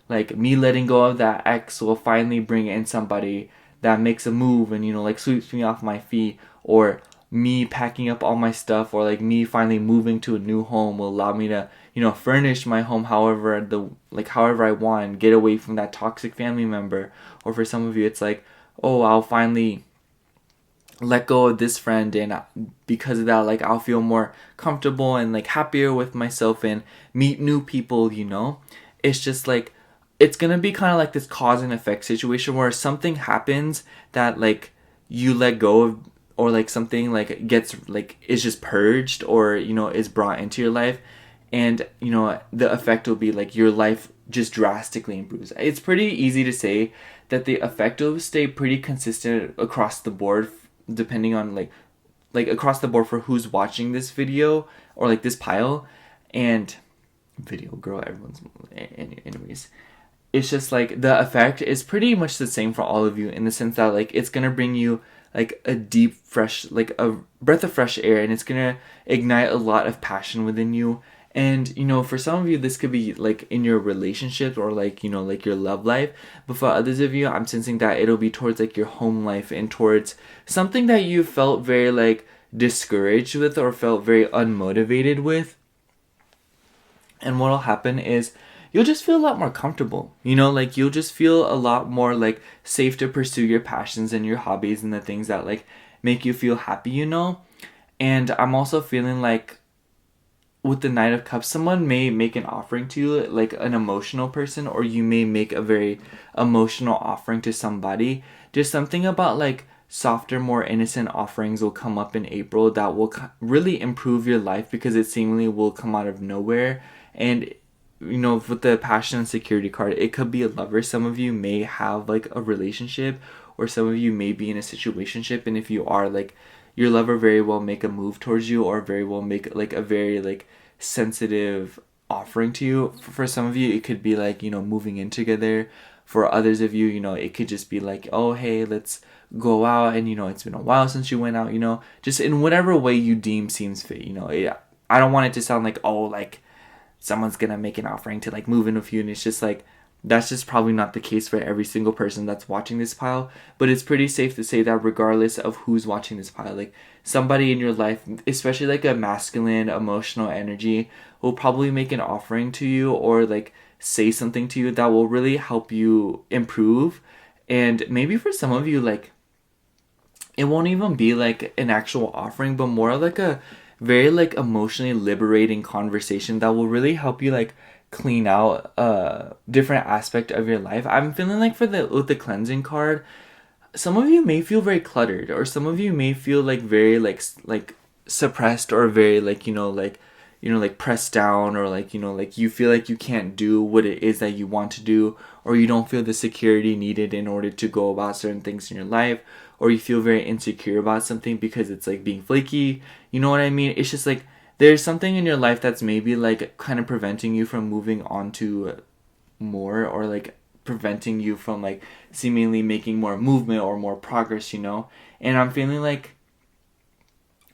Like me letting go of that ex will finally bring in somebody that makes a move and, you know, like sweeps me off my feet. Or me packing up all my stuff, or like me finally moving to a new home will allow me to, you know, furnish my home however I want, get away from that toxic family member. Or for some of you it's like, oh, I'll finally let go of this friend, and because of that, like I'll feel more comfortable and like happier with myself and meet new people, you know. It's just like it's gonna be kind of like this cause and effect situation where something happens that like you let go of, or like something like gets like is just purged, or you know is brought into your life, and you know the effect will be like your life just drastically improves. It's pretty easy to say that the effect will stay pretty consistent across the board, depending on like across the board for who's watching this video or like this pile and video girl, everyone's anyways. It's just like the effect is pretty much the same for all of you, in the sense that like it's gonna bring you like a deep fresh, like a breath of fresh air, and it's gonna ignite a lot of passion within you. And you know, for some of you this could be like in your relationship, or like, you know, like your love life. But for others of you, I'm sensing that it'll be towards like your home life and towards something that you felt very like discouraged with or felt very unmotivated with. And what'll happen is you'll just feel a lot more comfortable. You know, like you'll just feel a lot more like safe to pursue your passions and your hobbies and the things that like make you feel happy, you know? And I'm also feeling like with the Knight of Cups, someone may make an offering to you, like an emotional person, or you may make a very emotional offering to somebody. There's something about like softer, more innocent offerings will come up in April that will really improve your life, because it seemingly will come out of nowhere. And you know, with the passion and security card, it could be a lover. Some of you may have like a relationship, or some of you may be in a situationship, and if you are, like your lover very well make a move towards you, or very well make like a very like sensitive offering to you. For some of you it could be like, you know, moving in together. For others of you, you know, it could just be like, oh hey, let's go out, and you know, it's been a while since you went out, you know, just in whatever way you deem seems fit, you know. I don't want it to sound like, oh, like someone's gonna make an offering to like move in with you, and it's just like that's just probably not the case for every single person that's watching this pile. But it's pretty safe to say that regardless of who's watching this pile, like somebody in your life, especially like a masculine emotional energy, will probably make an offering to you, or like say something to you that will really help you improve. And maybe for some of you, like it won't even be like an actual offering, but more like a very like emotionally liberating conversation that will really help you like clean out a different aspect of your life. I'm feeling like with the cleansing card, some of you may feel very cluttered, or some of you may feel like very like suppressed, or very like, you know, like, you know, like pressed down, or like, you know, like you feel like you can't do what it is that you want to do, or you don't feel the security needed in order to go about certain things in your life, or you feel very insecure about something because it's like being flaky. You know what I mean? It's just like there's something in your life that's maybe like kind of preventing you from moving on to more, or like preventing you from like seemingly making more movement or more progress, you know. And I'm feeling like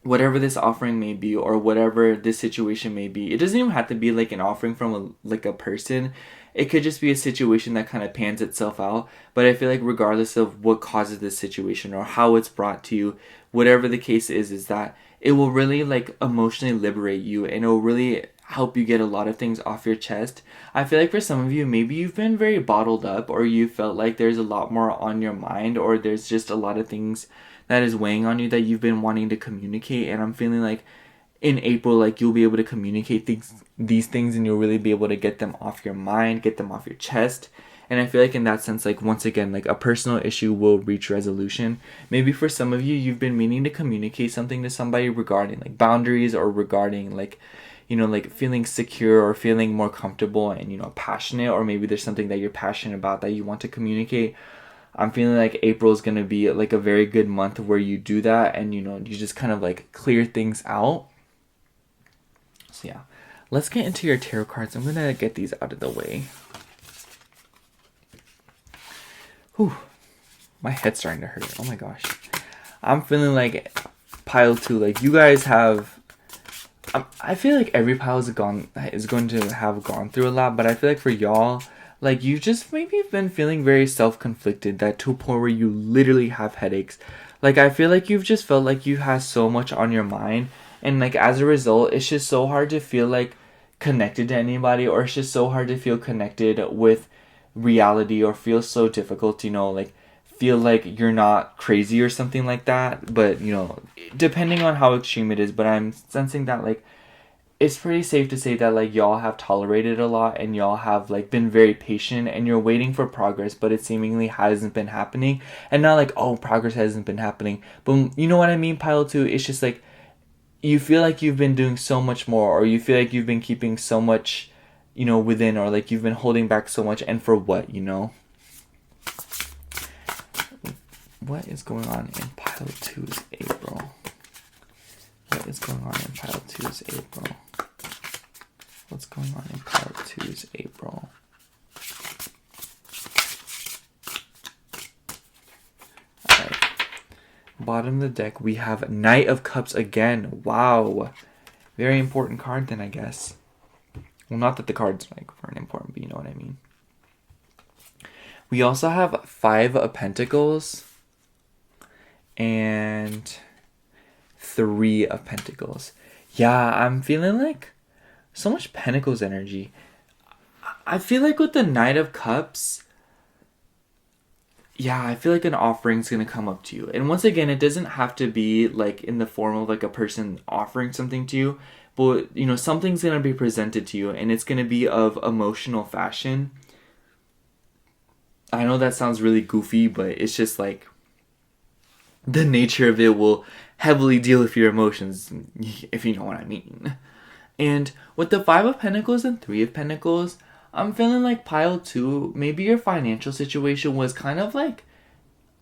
whatever this offering may be, or whatever this situation may be, it doesn't even have to be like an offering from a person. It could just be a situation that kind of pans itself out. But I feel like regardless of what causes this situation or how it's brought to you, whatever the case is that it will really like emotionally liberate you, and it will really help you get a lot of things off your chest. I feel like for some of you, maybe you've been very bottled up, or you felt like there's a lot more on your mind, or there's just a lot of things that is weighing on you that you've been wanting to communicate. And I'm feeling like in April, like you'll be able to communicate these things, and you'll really be able to get them off your mind, get them off your chest. And I feel like in that sense, like once again, like a personal issue will reach resolution. Maybe for some of you, you've been meaning to communicate something to somebody regarding like boundaries, or regarding like, like feeling secure or feeling more comfortable and, passionate, or maybe there's something that you're passionate about that you want to communicate. I'm feeling like April is going to be like a very good month where you do that, and, you just kind of like clear things out. So yeah, let's get into your tarot cards. I'm going to get these out of the way. Whew, my head's starting to hurt. Oh my gosh. I'm feeling like pile 2, like you guys have, I feel like every pile is going to have gone through a lot, but I feel like for y'all, like you just maybe been feeling very self-conflicted, that to a point where you literally have headaches. Like I feel like you've just felt like you have so much on your mind, and like as a result, it's just so hard to feel like connected to anybody, or it's just so hard to feel connected with reality, or feel so difficult to, like feel like you're not crazy or something like that. But depending on how extreme it is, but I'm sensing that like it's pretty safe to say that like y'all have tolerated a lot, and y'all have like been very patient, and you're waiting for progress, but it seemingly hasn't been happening. And not like, oh, progress hasn't been happening, but you know what I mean, pile 2. It's just like you feel like you've been doing so much more, or you feel like you've been keeping so much within, or like you've been holding back so much, and for what, What is going on in pile 2's April? What is going on in pile 2's April? What's going on in pile 2's April? Alright. Bottom of the deck, we have Knight of Cups again. Wow. Very important card then, I guess. Well, not that the cards like weren't important, but you know what I mean. We also have 5 of Pentacles and 3 of Pentacles. Yeah, I'm feeling like so much Pentacles energy. I feel like with the Knight of Cups, yeah, I feel like an offering's gonna come up to you. And once again, it doesn't have to be like in the form of like a person offering something to you, but something's gonna be presented to you, and it's gonna be of emotional fashion. I know that sounds really goofy, but it's just like the nature of it will heavily deal with your emotions, if you know what I mean. And with the 5 of Pentacles and 3 of Pentacles, I'm feeling like pile 2, maybe your financial situation was kind of like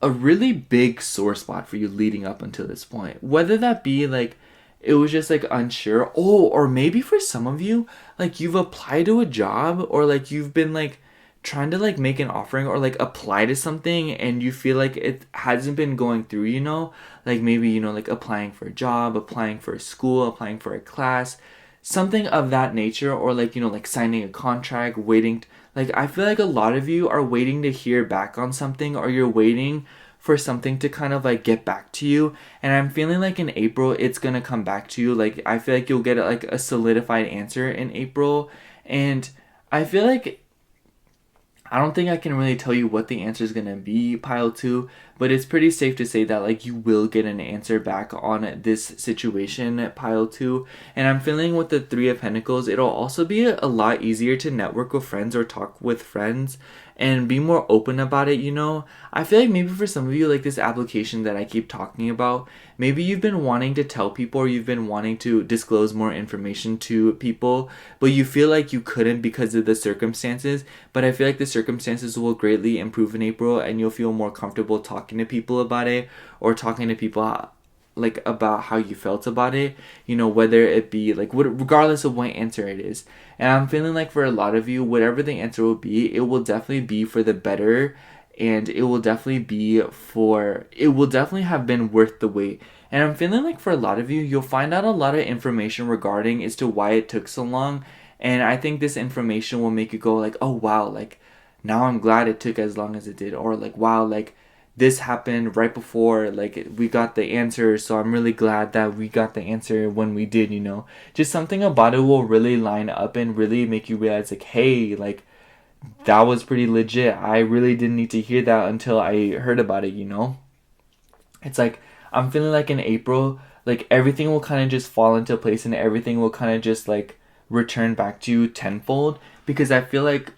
a really big sore spot for you leading up until this point. Whether that be like it was just like unsure. Oh, or maybe for some of you, like you've applied to a job, or like you've been like trying to like make an offering, or like apply to something, and you feel like it hasn't been going through, like maybe, like applying for a job, applying for a school, applying for a class, something of that nature, or like, like signing a contract, waiting. Like, I feel like a lot of you are waiting to hear back on something, or you're waiting for something to kind of like get back to you. And I'm feeling like in April, it's going to come back to you. Like, I feel like you'll get like a solidified answer in April. And I feel like I don't think I can really tell you what the answer is going to be, pile 2, but it's pretty safe to say that like you will get an answer back on this situation, pile 2. And I'm feeling with the 3 of Pentacles, it'll also be a lot easier to network with friends or talk with friends and be more open about it, I feel like maybe for some of you, like this application that I keep talking about, maybe you've been wanting to tell people, or you've been wanting to disclose more information to people, but you feel like you couldn't because of the circumstances. But I feel like the circumstances will greatly improve in April, and you'll feel more comfortable talking to people about it, or talking to people like about how you felt about it, whether it be like regardless of what answer it is. And I'm feeling like for a lot of you, whatever the answer will be, it will definitely be for the better, and it will definitely have been worth the wait. And I'm feeling like for a lot of you, you'll find out a lot of information regarding as to why it took so long. And I think this information will make you go like, oh wow, like now I'm glad it took as long as it did, or like wow, like this happened right before like we got the answer, so I'm really glad that we got the answer when we did, you know. Just something about it will really line up and really make you realize like, hey, like that was pretty legit. I really didn't need to hear that until I heard about it, you know. It's like I'm feeling like in April, like everything will kind of just fall into place and everything will kind of just like return back to you tenfold, because I feel like,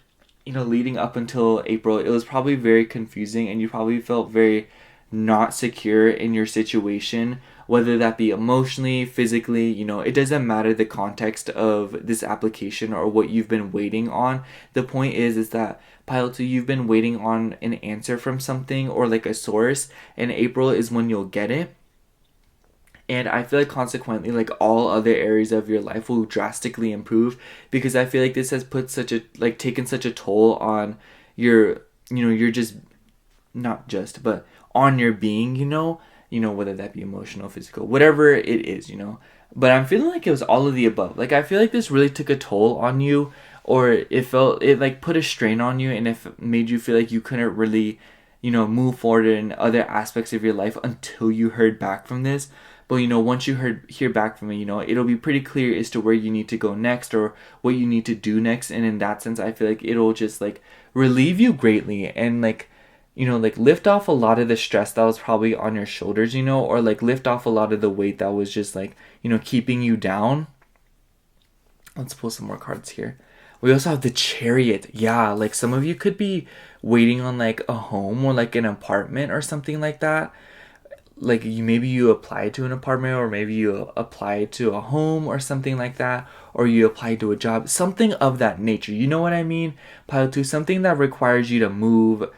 you know, leading up until April, it was probably very confusing and you probably felt very not secure in your situation, whether that be emotionally, physically, you know, it doesn't matter the context of this application or what you've been waiting on. The point is that Pilot 2, you've been waiting on an answer from something or like a source, and April is when you'll get it. And I feel like consequently, like all other areas of your life will drastically improve, because I feel like this has put such a like taken such a toll on your, you know, you're just not just but on your being, you know, whether that be emotional, physical, whatever it is, you know. But I'm feeling like it was all of the above. Like I feel like this really took a toll on you, or it like put a strain on you, and it made you feel like you couldn't really, you know, move forward in other aspects of your life until you heard back from this. But you know, once you hear back from it, you know, it'll be pretty clear as to where you need to go next or what you need to do next. And in that sense, I feel like it'll just like relieve you greatly, and like, you know, like lift off a lot of the stress that was probably on your shoulders, you know, or like lift off a lot of the weight that was just like, you know, keeping you down. Let's pull some more cards here. We also have the Chariot. Yeah, like some of you could be waiting on like a home or like an apartment or something like that. Like you, maybe you applied to an apartment, or maybe you applied to a home or something like that, or you applied to a job, something of that nature. You know what I mean? Pilot 2, something that requires you to move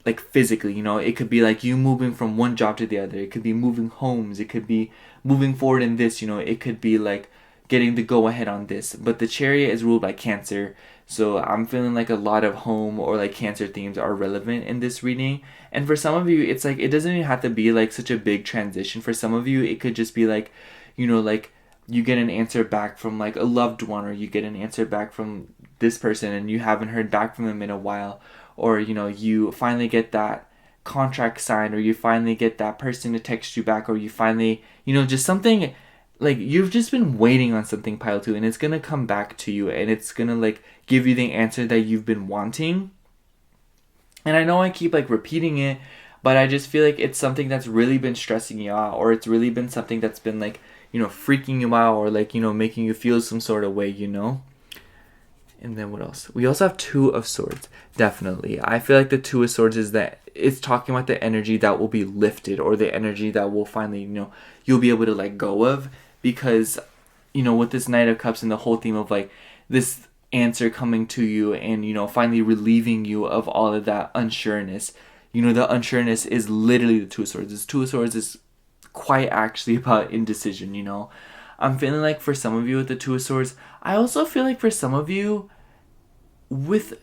like physically, you know. It could be like you moving from one job to the other. It could be moving homes. It could be moving forward in this, you know. It could be like getting the go ahead on this. But the Chariot is ruled by Cancer, so I'm feeling like a lot of home or like Cancer themes are relevant in this reading. And for some of you, it's like it doesn't even have to be like such a big transition. For some of you, it could just be like, you know, like you get an answer back from like a loved one, or you get an answer back from this person and you haven't heard back from them in a while, or you know, you finally get that contract signed, or you finally get that person to text you back, or you finally, you know, just something like you've just been waiting on something, Pile 2, and it's gonna come back to you, and it's gonna like give you the answer that you've been wanting. And I know I keep like repeating it, but I just feel like it's something that's really been stressing you out, or it's really been something that's been like, you know, freaking you out, or like, you know, making you feel some sort of way, you know. And then what else? We also have Two of Swords. Definitely. I feel like the Two of Swords is that it's talking about the energy that will be lifted, or the energy that will finally, you know, you'll be able to let go of. Because, you know, with this Knight of Cups and the whole theme of like this answer coming to you and, you know, finally relieving you of all of that unsureness. You know, the unsureness is literally the Two of Swords. This Two of Swords is quite actually about indecision, you know. I'm feeling like for some of you with the Two of Swords, I also feel like for some of you with,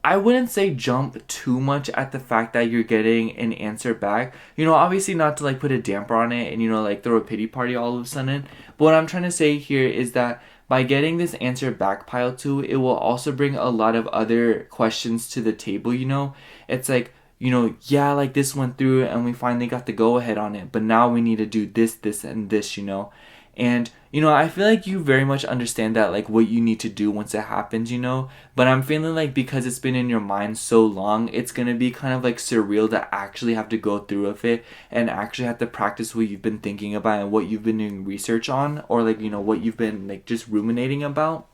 I wouldn't say jump too much at the fact that you're getting an answer back. You know, obviously not to like put a damper on it and, you know, like throw a pity party all of a sudden. But what I'm trying to say here is that by getting this answer back, Pile 2, it will also bring a lot of other questions to the table, you know. It's like, you know, yeah, like this went through and we finally got the go ahead on it, but now we need to do this, this, and this, you know. And, you know, I feel like you very much understand that, like, what you need to do once it happens, you know? But I'm feeling like because it's been in your mind so long, it's gonna be kind of, like, surreal to actually have to go through with it and actually have to practice what you've been thinking about and what you've been doing research on, or, like, you know, what you've been, like, just ruminating about.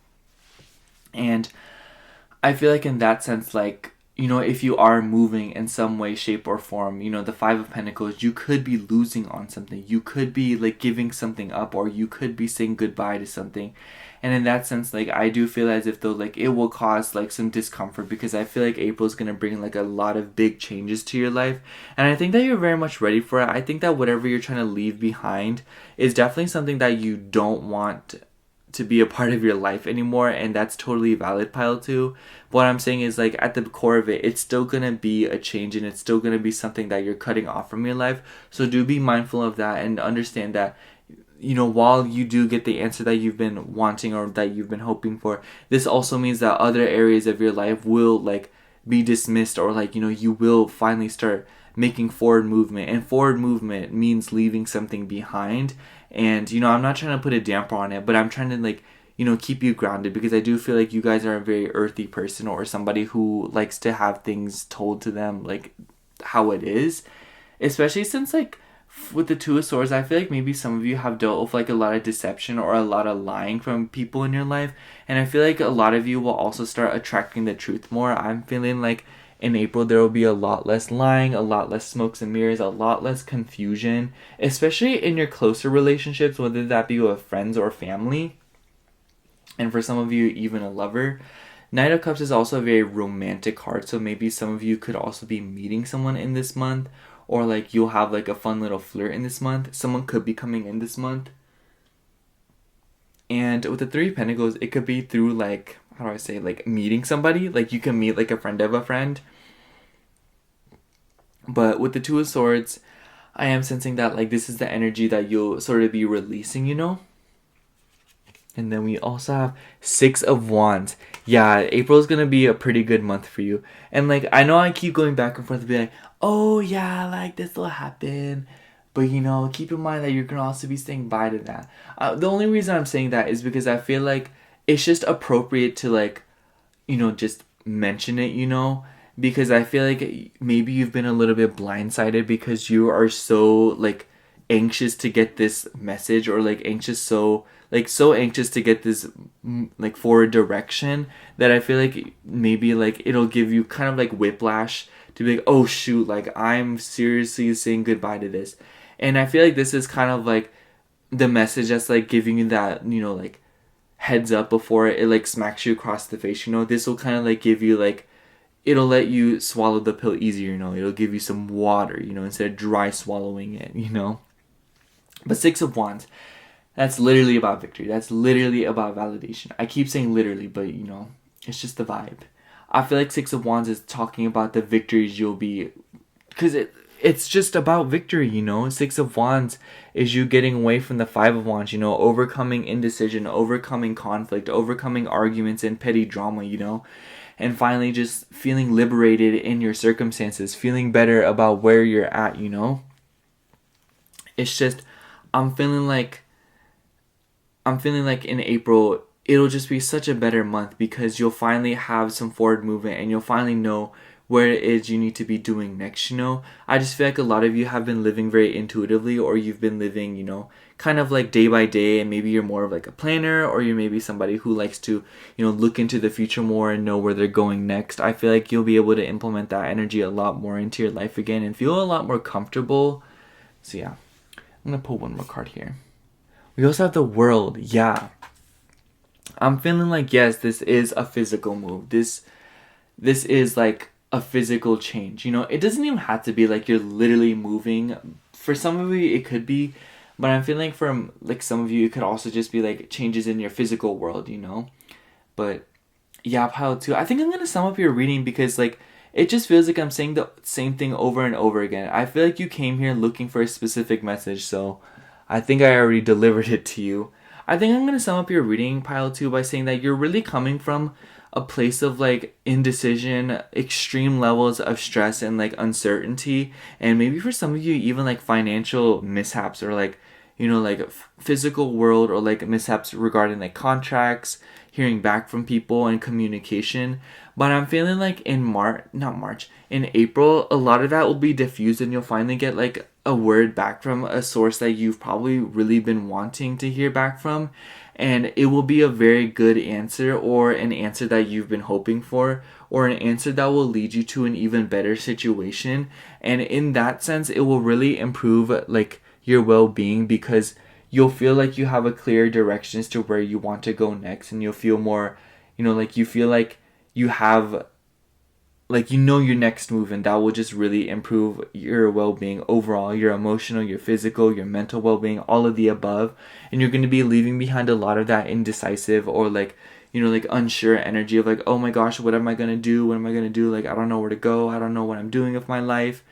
And I feel like in that sense, like, you know, if you are moving in some way, shape, or form, you know, the Five of Pentacles, you could be losing on something. You could be, like, giving something up, or you could be saying goodbye to something. And in that sense, like, I do feel as if, though, like, it will cause, like, some discomfort, because I feel like April's going to bring, like, a lot of big changes to your life. And I think that you're very much ready for it. I think that whatever you're trying to leave behind is definitely something that you don't want to be a part of your life anymore, and that's totally valid, Pile 2. What I'm saying is, like, at the core of it, it's still gonna be a change, and it's still gonna be something that you're cutting off from your life. So do be mindful of that and understand that, you know, while you do get the answer that you've been wanting or that you've been hoping for, this also means that other areas of your life will, like, be dismissed, or, like, you know, you will finally start making forward movement, and forward movement means leaving something behind. And I'm not trying to put a damper on it, but I'm trying to like keep you grounded, because I do feel like you guys are a very earthy person, or somebody who likes to have things told to them like how it is, especially since like with the Two of Swords, I feel like maybe some of you have dealt with like a lot of deception or a lot of lying from people in your life, and I feel like a lot of you will also start attracting the truth more. I'm feeling like in April there will be a lot less lying, a lot less smokes and mirrors, a lot less confusion, especially in your closer relationships, whether that be with friends or family, and for some of you even a lover. Knight of Cups is also a very romantic card, so maybe some of you could also be meeting someone in this month, or like you'll have like a fun little flirt in this month. Someone could be coming in this month. And with the Three of Pentacles, it could be through like, how do I say, like meeting somebody. Like you can meet like a friend of a friend. But with the Two of Swords, I am sensing that like this is the energy that you'll sort of be releasing, And then we also have Six of Wands. Yeah, April is going to be a pretty good month for you. And like, I know I keep going back and forth to be like, oh yeah, like this will happen. But keep in mind that you're going to also be saying bye to that. The only reason I'm saying that is because I feel like it's just appropriate to like, just mention it, because I feel like maybe you've been a little bit blindsided because you are so like anxious to get this message, or like so anxious to get this like forward direction, that I feel like maybe like it'll give you kind of like whiplash to be like, oh shoot, like I'm seriously saying goodbye to this. And I feel like this is kind of like the message that's like giving you that like heads up before it like smacks you across the face. This will kind of like give you like, it'll let you swallow the pill easier. It'll give you some water, instead of dry swallowing it. But Six of Wands, that's literally about victory. That's literally about validation. I keep saying literally, but it's just the vibe. I feel like Six of Wands is talking about the victories you'll be, because it's just about victory. Six of Wands is you getting away from the Five of Wands, overcoming indecision, overcoming conflict, overcoming arguments and petty drama, and finally just feeling liberated in your circumstances, feeling better about where you're at. It's just, I'm feeling like in April, it'll just be such a better month, because you'll finally have some forward movement and you'll finally know where it is you need to be doing next. I just feel like a lot of you have been living very intuitively, or you've been living, kind of like day by day, and maybe you're more of like a planner, or you're maybe somebody who likes to, look into the future more and know where they're going next. I feel like you'll be able to implement that energy a lot more into your life again and feel a lot more comfortable. So yeah, I'm going to pull one more card here. We also have the World. Yeah. I'm feeling like, yes, this is a physical move. This is like a physical change. It doesn't even have to be like you're literally moving. For some of you, it could be. But I'm feeling from like some of you, it could also just be like changes in your physical world, But yeah, pile two. I think I'm going to sum up your reading, because like it just feels like I'm saying the same thing over and over again. I feel like you came here looking for a specific message, so I think I already delivered it to you. I think I'm going to sum up your reading, pile two, by saying that you're really coming from a place of like indecision, extreme levels of stress and like uncertainty, and maybe for some of you even like financial mishaps, or like like physical world, or like mishaps regarding like contracts, hearing back from people, and communication. But I'm feeling like in in April, a lot of that will be diffused, and you'll finally get like a word back from a source that you've probably really been wanting to hear back from, and it will be a very good answer, or an answer that you've been hoping for, or an answer that will lead you to an even better situation. And in that sense, it will really improve like your well-being, because you'll feel like you have a clear direction as to where you want to go next, and you'll feel more, like you feel like you have like your next move, and that will just really improve your well-being overall, your emotional, your physical, your mental well-being, all of the above. And you're going to be leaving behind a lot of that indecisive, or like like unsure energy of like, oh my gosh, what am I going to do, like I don't know where to go, I don't know what I'm doing with my life.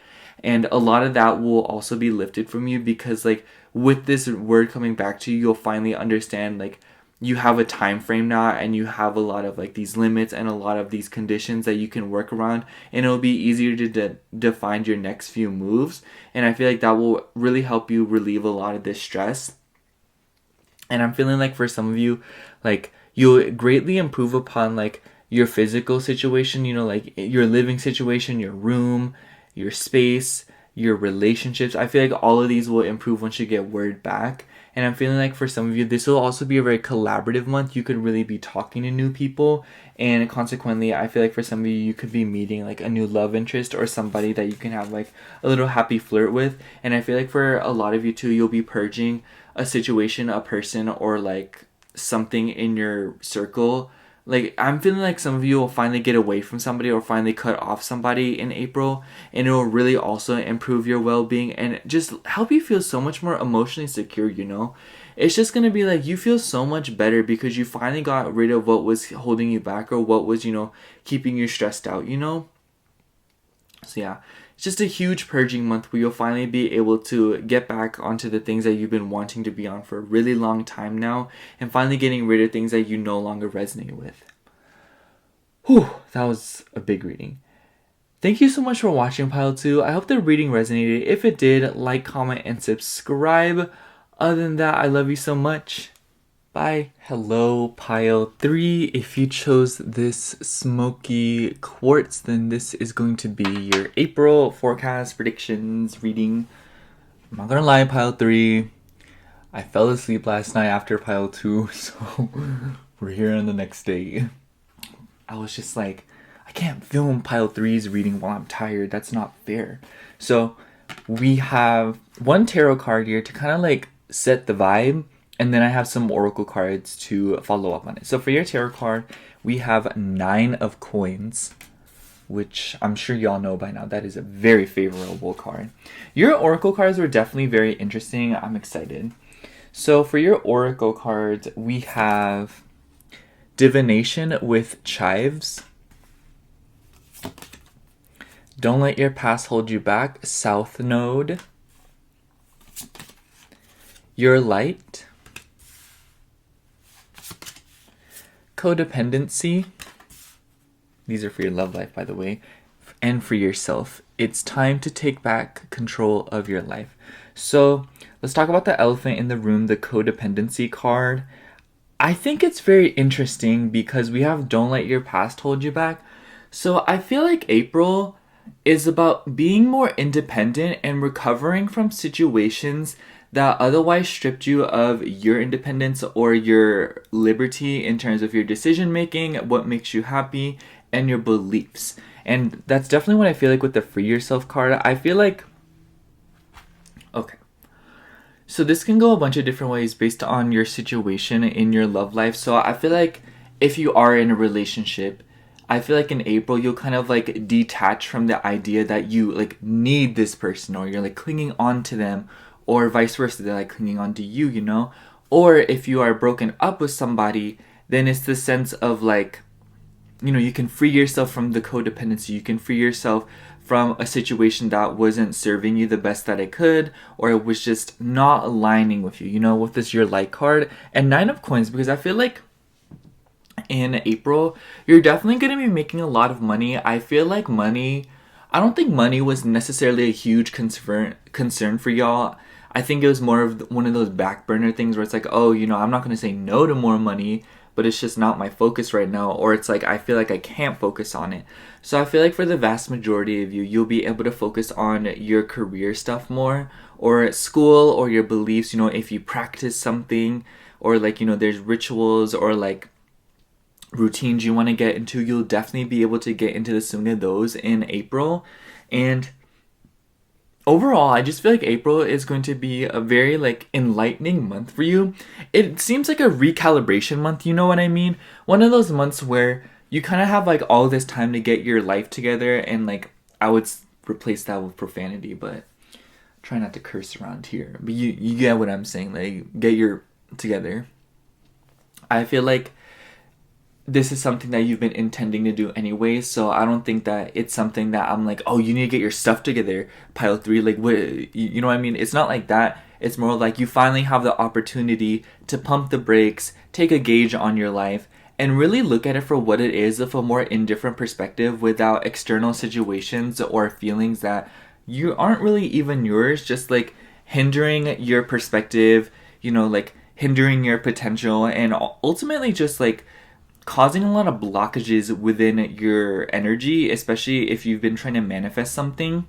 And a lot of that will also be lifted from you, because like with this word coming back to you, you'll finally understand like you have a time frame now, and you have a lot of like these limits and a lot of these conditions that you can work around, and it'll be easier to define your next few moves. And I feel like that will really help you relieve a lot of this stress. And I'm feeling like for some of you, like you'll greatly improve upon like your physical situation, you know, like your living situation, your room, your space, your relationships. I feel like all of these will improve once you get word back. And I'm feeling like for some of you, this will also be a very collaborative month. You could really be talking to new people. And consequently, I feel like for some of you, you could be meeting like a new love interest or somebody that you can have like a little happy flirt with. And I feel like for a lot of you too, you'll be purging a situation, a person, or like something in your circle. Like I'm feeling like some of you will finally get away from somebody or finally cut off somebody in April, and it will really also improve your well-being and just help you feel so much more emotionally secure, you know. It's just going to be like you feel so much better because you finally got rid of what was holding you back or what was, you know, keeping you stressed out, you know. So yeah, it's just a huge purging month where you'll finally be able to get back onto the things that you've been wanting to be on for a really long time now, and finally getting rid of things that you no longer resonate with. Whew, that was a big reading. Thank you so much for watching Pile 2. I hope the reading resonated. If it did, like, comment, and subscribe. Other than that, I love you so much. Bye. Hello, Pile 3. If you chose this smoky quartz, then this is going to be your April forecast predictions reading. I'm not gonna lie, Pile 3. I fell asleep last night after Pile 2, so we're here on the next day. I was just like, I can't film Pile 3's reading while I'm tired. That's not fair. So we have one tarot card here to kind of like set the vibe, and then I have some oracle cards to follow up on it. So for your tarot card, we have 9 of coins, which I'm sure y'all know by now. That is a very favorable card. Your oracle cards were definitely very interesting. I'm excited. So for your oracle cards, we have divination with chives. Don't let your past hold you back. South node. Your light. Codependency. These are for your love life, by the way, and for yourself. It's time to take back control of your life. So let's talk about the elephant in the room, the codependency card. I think it's very interesting because we have don't let your past hold you back. So I feel like April is about being more independent and recovering from situations that otherwise stripped you of your independence or your liberty in terms of your decision making, what makes you happy, and your beliefs. And that's definitely what I feel like with the free yourself card. I feel like, okay, so this can go a bunch of different ways based on your situation in your love life. So I feel like if you are in a relationship, I feel like in April you'll kind of like detach from the idea that you like need this person or you're like clinging on to them, or vice versa, they're like clinging on to you, you know? Or if you are broken up with somebody, then it's the sense of like, you know, you can free yourself from the codependency. You can free yourself from a situation that wasn't serving you the best that it could, or it was just not aligning with you, you know, with this your light card. And 9 of coins, because I feel like in April, you're definitely going to be making a lot of money. I feel like money, I don't think money was necessarily a huge concern for y'all. I think it was more of one of those back burner things where it's like, oh, you know, I'm not going to say no to more money, but it's just not my focus right now. Or it's like, I feel like I can't focus on it. So I feel like for the vast majority of you, you'll be able to focus on your career stuff more, or school, or your beliefs, you know, if you practice something, or like, you know, there's rituals or like routines you want to get into, you'll definitely be able to get into the swing of those in April. And overall, I just feel like April is going to be a very like enlightening month for you. It seems like a recalibration month, you know what I mean? One of those months where you kind of have like all this time to get your life together, and like I would replace that with profanity, but try not to curse around here. But you get what I'm saying, like get your together. I feel like this is something that you've been intending to do anyway, so I don't think that it's something that I'm like, oh, you need to get your stuff together, pile 3, like what, you know what I mean? It's not like that. It's more like you finally have the opportunity to pump the brakes, take a gauge on your life, and really look at it for what it is, of a more indifferent perspective, without external situations or feelings that you aren't really even yours, just like hindering your perspective, like hindering your potential, and ultimately just like causing a lot of blockages within your energy, especially if you've been trying to manifest something.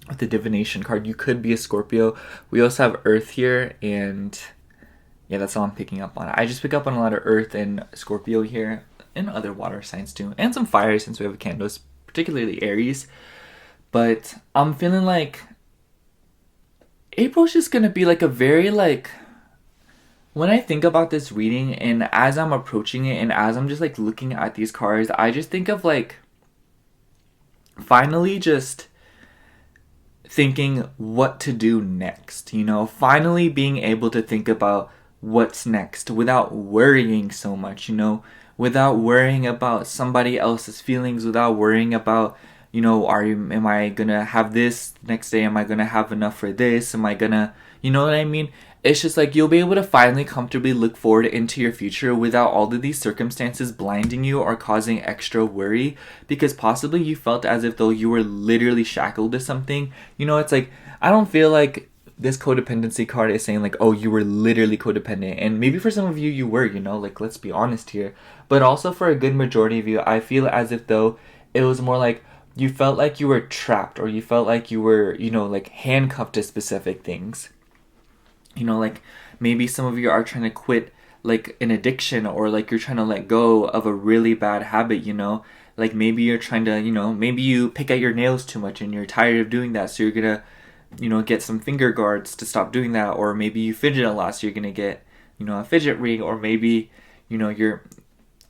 With the divination card, you could be a Scorpio. We also have Earth here, and yeah, that's all I'm picking up on. I just pick up on a lot of Earth and Scorpio here, and other water signs too, and some fire since we have a candles, particularly Aries. But I'm feeling like April's just gonna be like a very like, when I think about this reading and as I'm approaching it and as I'm just like looking at these cards, I just think of like finally just thinking what to do next, finally being able to think about what's next without worrying so much, without worrying about somebody else's feelings, without worrying about, am I gonna have this next day? Am I gonna have enough for this? Am I gonna, you know what I mean? It's just like you'll be able to finally comfortably look forward into your future without all of these circumstances blinding you or causing extra worry, because possibly you felt as if though you were literally shackled to something. It's like, I don't feel like this codependency card is saying like, oh, you were literally codependent. And maybe for some of you, you were, like, let's be honest here. But also for a good majority of you, I feel as if though it was more like you felt like you were trapped, or you felt like you were, like handcuffed to specific things. Like maybe some of you are trying to quit like an addiction, or like you're trying to let go of a really bad habit, like maybe you're trying to, maybe you pick at your nails too much and you're tired of doing that, so you're gonna, get some finger guards to stop doing that. Or maybe you fidget a lot, so you're gonna get, a fidget ring. Or maybe,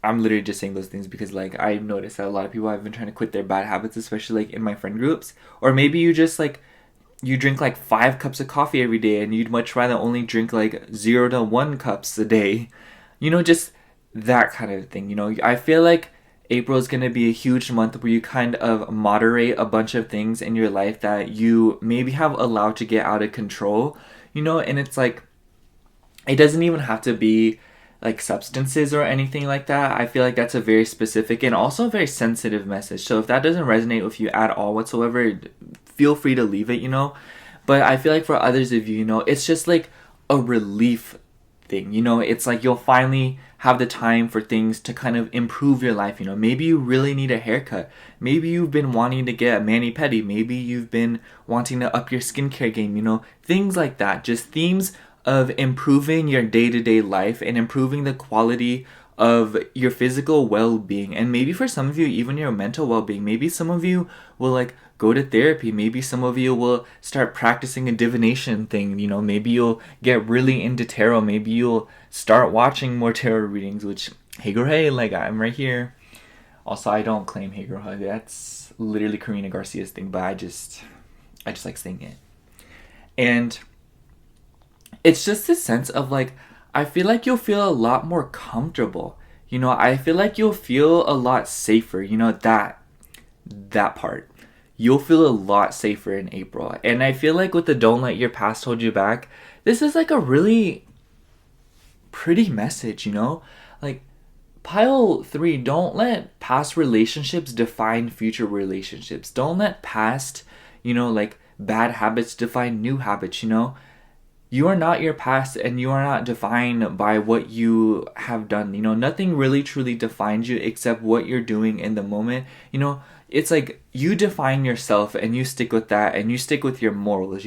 I'm literally just saying those things because like I've noticed that a lot of people have been trying to quit their bad habits, especially like in my friend groups. Or maybe you just like, you drink like 5 cups of coffee every day and you'd much rather only drink like 0 to 1 cups a day. Just that kind of thing. I feel like April is going to be a huge month where you kind of moderate a bunch of things in your life that you maybe have allowed to get out of control, and it's like, it doesn't even have to be like substances or anything like that. I feel like that's a very specific and also a very sensitive message. So if that doesn't resonate with you at all whatsoever, feel free to leave it, But I feel like for others of you, it's just like a relief thing, It's like you'll finally have the time for things to kind of improve your life, Maybe you really need a haircut. Maybe you've been wanting to get a mani-pedi. Maybe you've been wanting to up your skincare game, Things like that. Just themes of improving your day-to-day life and improving the quality of your physical well-being, and maybe for some of you even your mental well-being. Maybe some of you will like go to therapy. Maybe some of you will start practicing a divination thing, Maybe you'll get really into tarot. Maybe you'll start watching more tarot readings, which hey girl, hey, like I'm right here. Also, I don't claim hey girl, hey, that's literally Karina Garcia's thing, but I just like saying it. And it's just this sense of like, I feel like you'll feel a lot more comfortable. I feel like you'll feel a lot safer. That part. You'll feel a lot safer in April. And I feel like with the don't let your past hold you back, this is like a really pretty message, Like, pile 3, don't let past relationships define future relationships. Don't let past, like bad habits define new habits, You are not your past, and you are not defined by what you have done. Nothing really truly defines you except what you're doing in the moment. It's like you define yourself and you stick with that and you stick with your morals,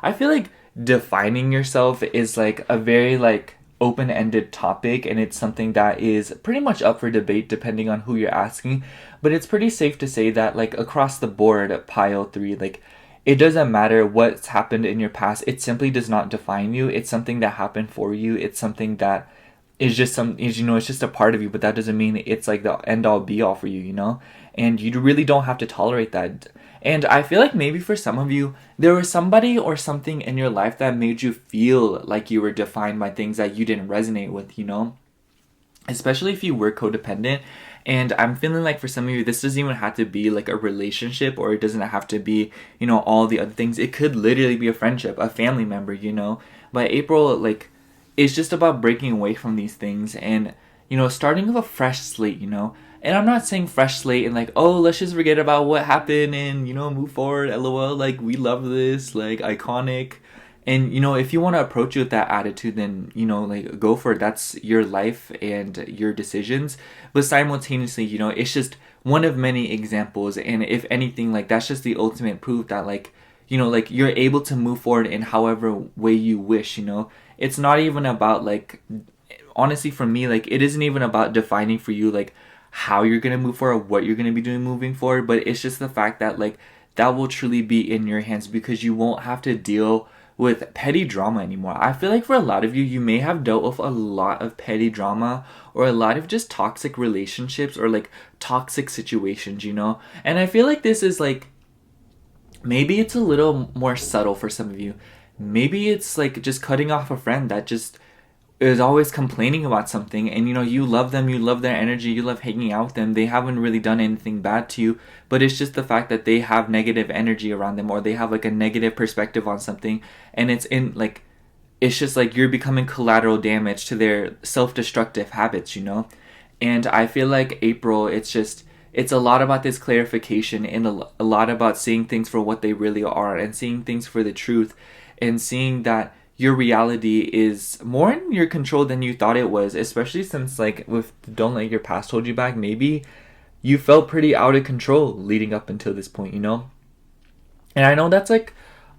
I feel like defining yourself is like a very like open-ended topic, and it's something that is pretty much up for debate depending on who you're asking. But it's pretty safe to say that like across the board, pile 3, like, it doesn't matter what's happened in your past. It simply does not define you. It's something that happened for you. It's something that is just it's just a part of you, but that doesn't mean it's like the end all be all for you, And you really don't have to tolerate that. And I feel like maybe for some of you, there was somebody or something in your life that made you feel like you were defined by things that you didn't resonate with, especially if you were codependent. And I'm feeling like for some of you, this doesn't even have to be like a relationship, or it doesn't have to be, all the other things. It could literally be a friendship, a family member, But April, like, it's just about breaking away from these things and, starting with a fresh slate, And I'm not saying fresh slate and like, oh, let's just forget about what happened and, move forward, lol, like, we love this, like, iconic. And, if you want to approach it with that attitude, then, like, go for it. That's your life and your decisions. But simultaneously, it's just one of many examples. And if anything, like, that's just the ultimate proof that, like, like, you're able to move forward in however way you wish, It's not even about, like, honestly, for me, like, it isn't even about defining for you, like, how you're going to move forward, what you're going to be doing moving forward. But it's just the fact that, like, that will truly be in your hands because you won't have to deal with petty drama anymore. I feel like for a lot of you, you may have dealt with a lot of petty drama or a lot of just toxic relationships or like toxic situations, And I feel like this is like, maybe it's a little more subtle for some of you. Maybe it's like just cutting off a friend that just is always complaining about something, and you love them, you love their energy, you love hanging out with them. They haven't really done anything bad to you, but it's just the fact that they have negative energy around them, or they have like a negative perspective on something, and it's just like you're becoming collateral damage to their self-destructive habits, And I feel like April, it's a lot about this clarification and a lot about seeing things for what they really are and seeing things for the truth and seeing that your reality is more in your control than you thought it was, especially since, like, with Don't Let Your Past Hold You Back, maybe you felt pretty out of control leading up until this point, And I know that's, like,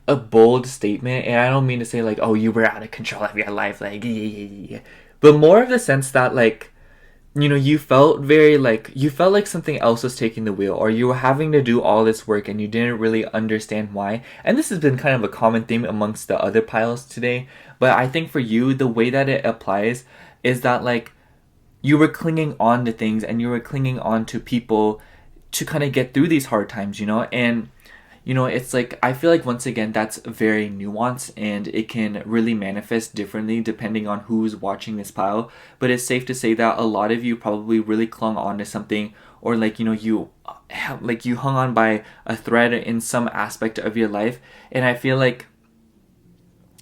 a bold statement, and I don't mean to say, like, oh, you were out of control of your life, like, yeah. But more of the sense that, like, you felt like something else was taking the wheel, or you were having to do all this work and you didn't really understand why. And this has been kind of a common theme amongst the other piles today. But I think for you, the way that it applies is that, like, you were clinging on to things and you were clinging on to people to kind of get through these hard times, And it's like, I feel like once again, that's very nuanced and it can really manifest differently depending on who's watching this pile. But it's safe to say that a lot of you probably really clung on to something, or like, you hung on by a thread in some aspect of your life. And I feel like,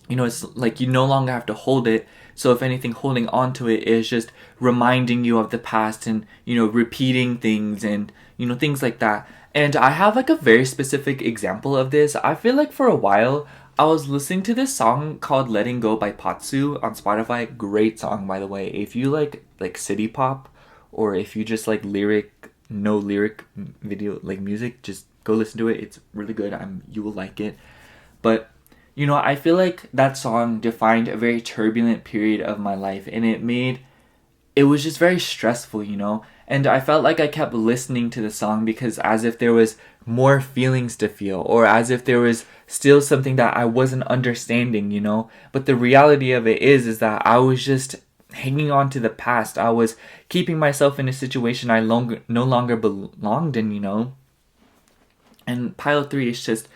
it's like you no longer have to hold it. So if anything, holding on to it is just reminding you of the past and, repeating things and, things like that. And I have like a very specific example of this. I feel like for a while, I was listening to this song called Letting Go by Patsu on Spotify. Great song, by the way. If you like city pop, or if you just like no lyric video, like music, just go listen to it. It's really good. You will like it. But, I feel like that song defined a very turbulent period of my life, and it was just very stressful, And I felt like I kept listening to the song because as if there was more feelings to feel, or as if there was still something that I wasn't understanding, But the reality of it is that I was just hanging on to the past. I was keeping myself in a situation I no longer belonged in, And pile 3 is just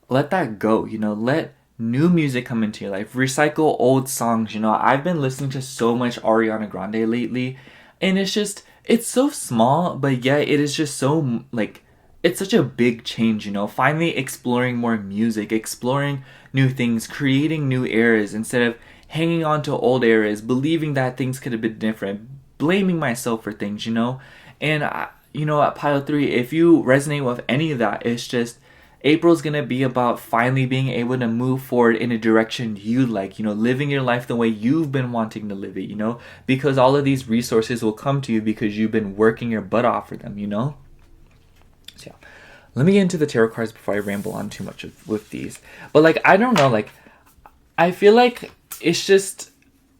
let that go, let new music come into your life. Recycle old songs, I've been listening to so much Ariana Grande lately, and it's so small, but yet it is just so, like, it's such a big change, Finally exploring more music, exploring new things, creating new eras instead of hanging on to old eras, believing that things could have been different, blaming myself for things, And, at pile 3, if you resonate with any of that, it's just April's gonna be about finally being able to move forward in a direction you like, living your life the way you've been wanting to live it, because all of these resources will come to you because you've been working your butt off for them, So yeah, let me get into the tarot cards before I ramble on too much with these. But like, I don't know, like, I feel like it's just,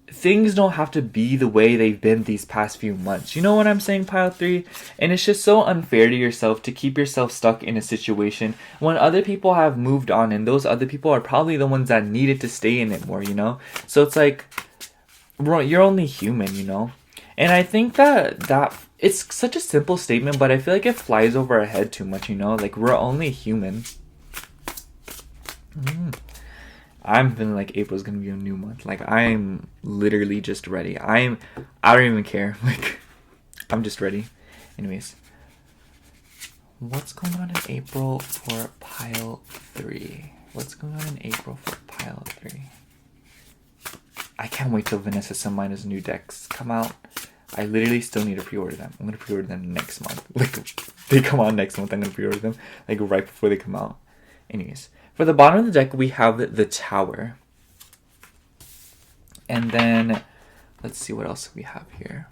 things don't have to be the way they've been these past few months. You know what I'm saying, pile 3? And it's just so unfair to yourself to keep yourself stuck in a situation when other people have moved on, and those other people are probably the ones that needed to stay in it more, So it's like, you're only human, And I think that it's such a simple statement, but I feel like it flies over our head too much, Like, we're only human. I'm feeling like April's gonna be a new month. Like I'm literally just ready. I don't even care. Like I'm just ready. Anyways, what's going on in April for pile 3? What's going on in April for pile 3? I can't wait till Vanessa Sunmina's new decks come out. I literally still need to pre-order them. I'm gonna pre-order them next month. Like they come out next month, I'm gonna pre-order them like right before they come out. Anyways, for the bottom of the deck we have the Tower. And then let's see what else we have here.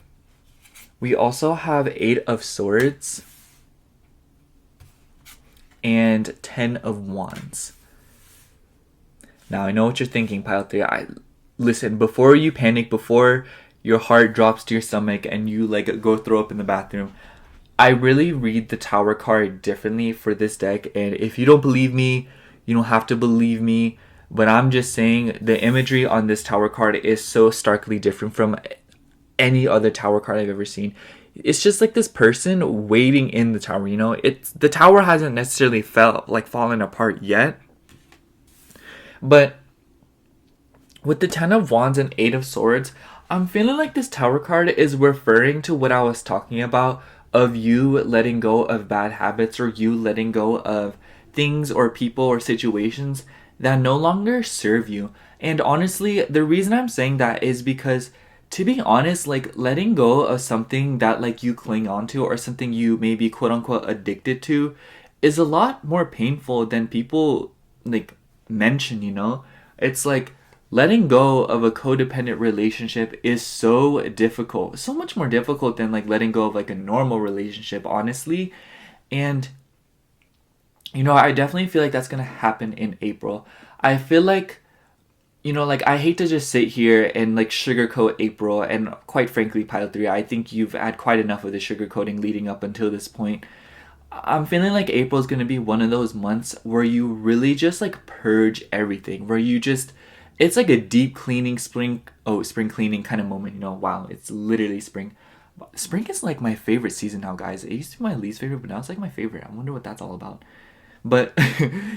We also have 8 of Swords and 10 of Wands. Now I know what you're thinking, pile 3. Listen, before you panic, before your heart drops to your stomach and you like go throw up in the bathroom, I really read the Tower card differently for this deck. And if you don't believe me, you don't have to believe me, but I'm just saying the imagery on this Tower card is so starkly different from any other Tower card I've ever seen. It's just like this person waiting in the tower, you know? It's the tower hasn't necessarily fallen apart yet. But with the 10 of Wands and 8 of Swords, I'm feeling like this Tower card is referring to what I was talking about of you letting go of bad habits or you letting go of things or people or situations that no longer serve you. And honestly, the reason I'm saying that is because, to be honest, like letting go of something that like you cling on to or something you may be quote unquote addicted to is a lot more painful than people like mention, you know? It's like letting go of a codependent relationship is so difficult. So much more difficult than like letting go of like a normal relationship, honestly. And you know, I definitely feel like that's going to happen in April. I feel like, you know, like I hate to just sit here and like sugarcoat April, and quite frankly, pile 3, I think you've had quite enough of the sugarcoating leading up until this point. I'm feeling like April is going to be one of those months where you really just like purge everything, where you just, it's like a deep cleaning spring cleaning kind of moment, you know. Wow, it's literally spring. Spring is like my favorite season now, guys. It used to be my least favorite, but now it's like my favorite. I wonder what that's all about. But,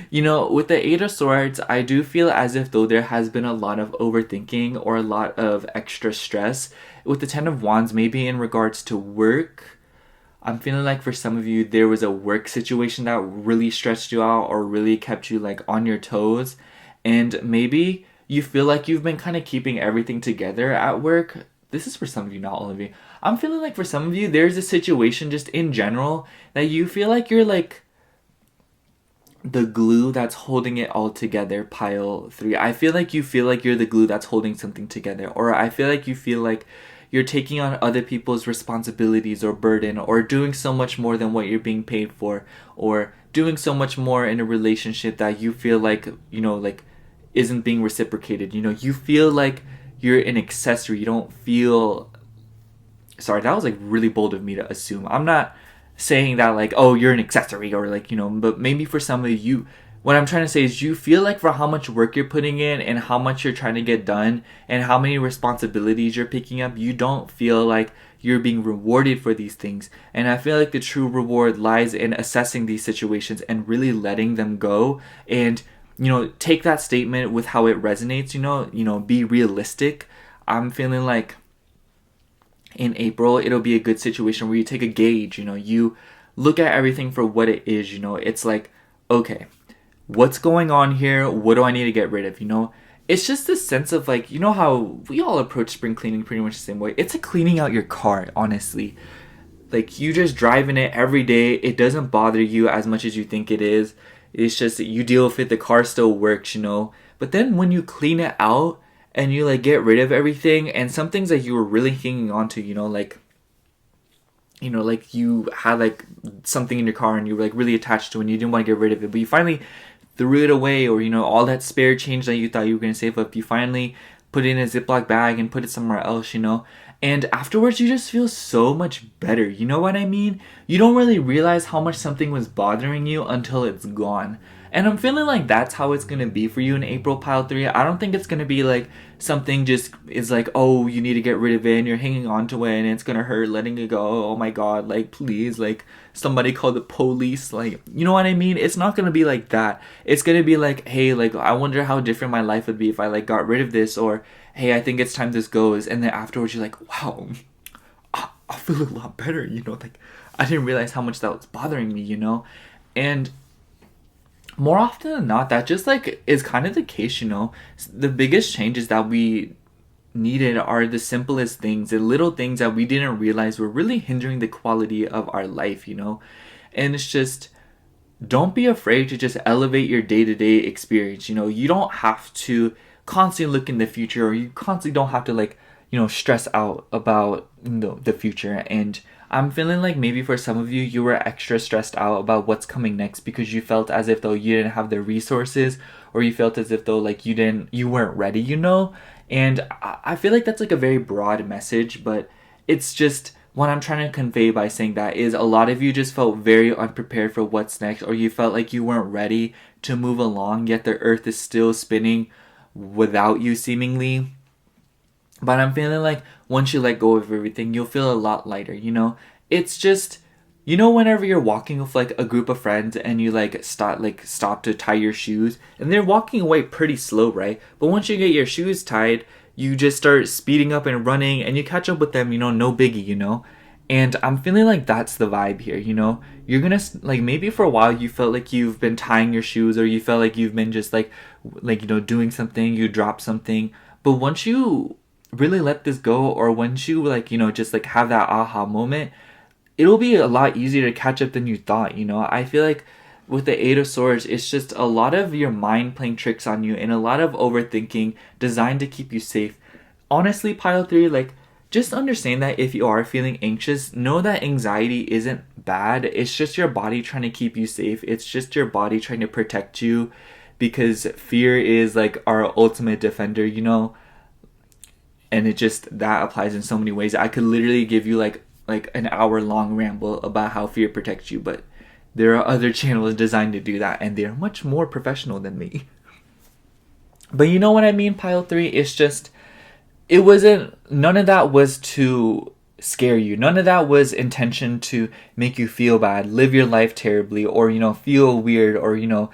you know, with the 8 of Swords, I do feel as if though there has been a lot of overthinking or a lot of extra stress. With the 10 of Wands, maybe in regards to work, I'm feeling like for some of you, there was a work situation that really stressed you out or really kept you like on your toes. And maybe you feel like you've been kind of keeping everything together at work. This is for some of you, not all of you. I'm feeling like for some of you, there's a situation just in general that you feel like you're like the glue that's holding it all together, pile 3. I feel like you feel like you're the glue that's holding something together. Or I feel like you feel like you're taking on other people's responsibilities or burden, or doing so much more than what you're being paid for, or doing so much more in a relationship that you feel like, you know, like isn't being reciprocated. You know, you feel like you're an accessory. You don't feel... Sorry, that was like really bold of me to assume. I'm not saying that like, oh, you're an accessory or like, you know, but maybe for some of you, what I'm trying to say is you feel like for how much work you're putting in and how much you're trying to get done and how many responsibilities you're picking up, you don't feel like you're being rewarded for these things. And I feel like the true reward lies in assessing these situations and really letting them go, and, you know, take that statement with how it resonates, you know, be realistic. I'm feeling like in April, it'll be a good situation where you take a gauge, you know, you look at everything for what it is, you know. It's like, okay, what's going on here? What do I need to get rid of, you know? It's just this sense of like, you know how we all approach spring cleaning pretty much the same way. It's like cleaning out your car, honestly. Like you just drive in it every day. It doesn't bother you as much as you think it is. It's just that you deal with it. The car still works, you know. But then when you clean it out, and you like get rid of everything, and some things that you were really hanging on to, you know, like you had like something in your car and you were like really attached to it and you didn't want to get rid of it, but you finally threw it away, or, you know, all that spare change that you thought you were going to save up, you finally put it in a Ziploc bag and put it somewhere else, you know. And afterwards you just feel so much better, you know what I mean? You don't really realize how much something was bothering you until it's gone. And I'm feeling like that's how it's gonna be for you in April, pile 3. I don't think it's gonna be like something just is like, oh, you need to get rid of it and you're hanging on to it and it's gonna hurt letting it go. Oh my god, like please, like somebody call the police. Like, you know what I mean? It's not gonna be like that. It's gonna be like, hey, like I wonder how different my life would be if I like got rid of this, or hey, I think it's time this goes. And then afterwards you're like, wow, I feel a lot better, you know, like I didn't realize how much that was bothering me, you know? And more often than not, that just like is kind of the case, you know. The biggest changes that we needed are the simplest things, the little things that we didn't realize were really hindering the quality of our life, you know. And it's just, don't be afraid to just elevate your day-to-day experience, you know. You don't have to constantly look in the future, or you constantly don't have to like, you know, stress out about, you know, the future. And I'm feeling like maybe for some of you, you were extra stressed out about what's coming next because you felt as if though you didn't have the resources, or you felt as if though like you weren't ready, you know? And I feel like that's like a very broad message, but it's just what I'm trying to convey by saying that is a lot of you just felt very unprepared for what's next, or you felt like you weren't ready to move along, yet the earth is still spinning without you seemingly. But I'm feeling like once you let go of everything, you'll feel a lot lighter, you know? It's just, you know, whenever you're walking with like a group of friends and you like stop to tie your shoes, and they're walking away pretty slow, right? But once you get your shoes tied, you just start speeding up and running and you catch up with them, you know, no biggie, you know? And I'm feeling like that's the vibe here, you know? You're gonna, like, maybe for a while you felt like you've been tying your shoes, or you felt like you've been just you know, doing something, you dropped something. But once you really let this go, or once you like, you know, just like have that aha moment, it'll be a lot easier to catch up than you thought, you know? I feel like with the Eight of Swords, it's just a lot of your mind playing tricks on you and a lot of overthinking designed to keep you safe. Honestly, pile 3, like, just understand that if you are feeling anxious, know that anxiety isn't bad. It's just your body trying to keep you safe. It's just your body trying to protect you, because fear is like our ultimate defender, you know? And it just, that applies in so many ways. I could literally give you like an hour long ramble about how fear protects you, but there are other channels designed to do that, and they're much more professional than me. But you know what I mean, pile 3? It's just, it wasn't, none of that was to scare you. None of that was intention to make you feel bad, live your life terribly, or, you know, feel weird, or, you know,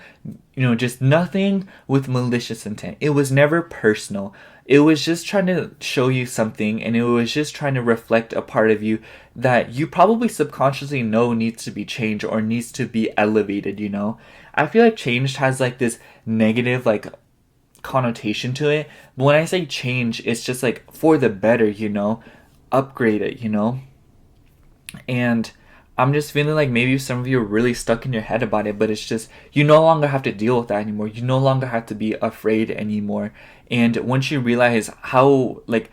just nothing with malicious intent. It was never personal. It was just trying to show you something, and it was just trying to reflect a part of you that you probably subconsciously know needs to be changed or needs to be elevated, you know? I feel like change has like this negative like connotation to it. But when I say change, it's just like for the better, you know? Upgrade it, you know? And I'm just feeling like maybe some of you are really stuck in your head about it, but it's just, you no longer have to deal with that anymore. You no longer have to be afraid anymore. And once you realize how, like,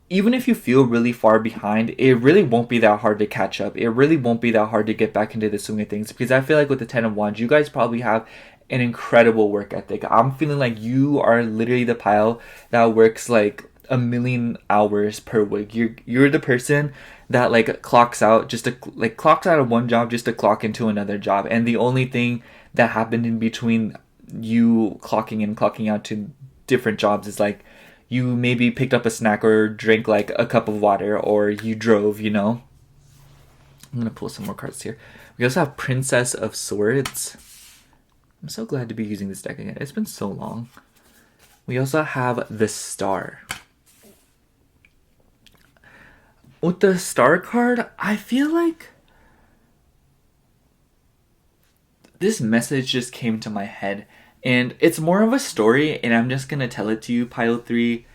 even if you feel really far behind, it really won't be that hard to catch up. It really won't be that hard to get back into the swing of things, because I feel like with the 10 of Wands, you guys probably have an incredible work ethic. I'm feeling like you are literally the pile that works like 1,000,000 hours per week. You're the person that like clocks out of one job just to clock into another job, and the only thing that happened in between you clocking in, clocking out to different jobs is like you maybe picked up a snack or drank like a cup of water, or you drove, you know. I'm gonna pull some more cards here. We also have Princess of Swords. I'm so glad to be using this deck again. It's been so long. We also have the Star. With the Star card, I feel like this message just came to my head, and it's more of a story, and I'm just gonna tell it to you, pile 3.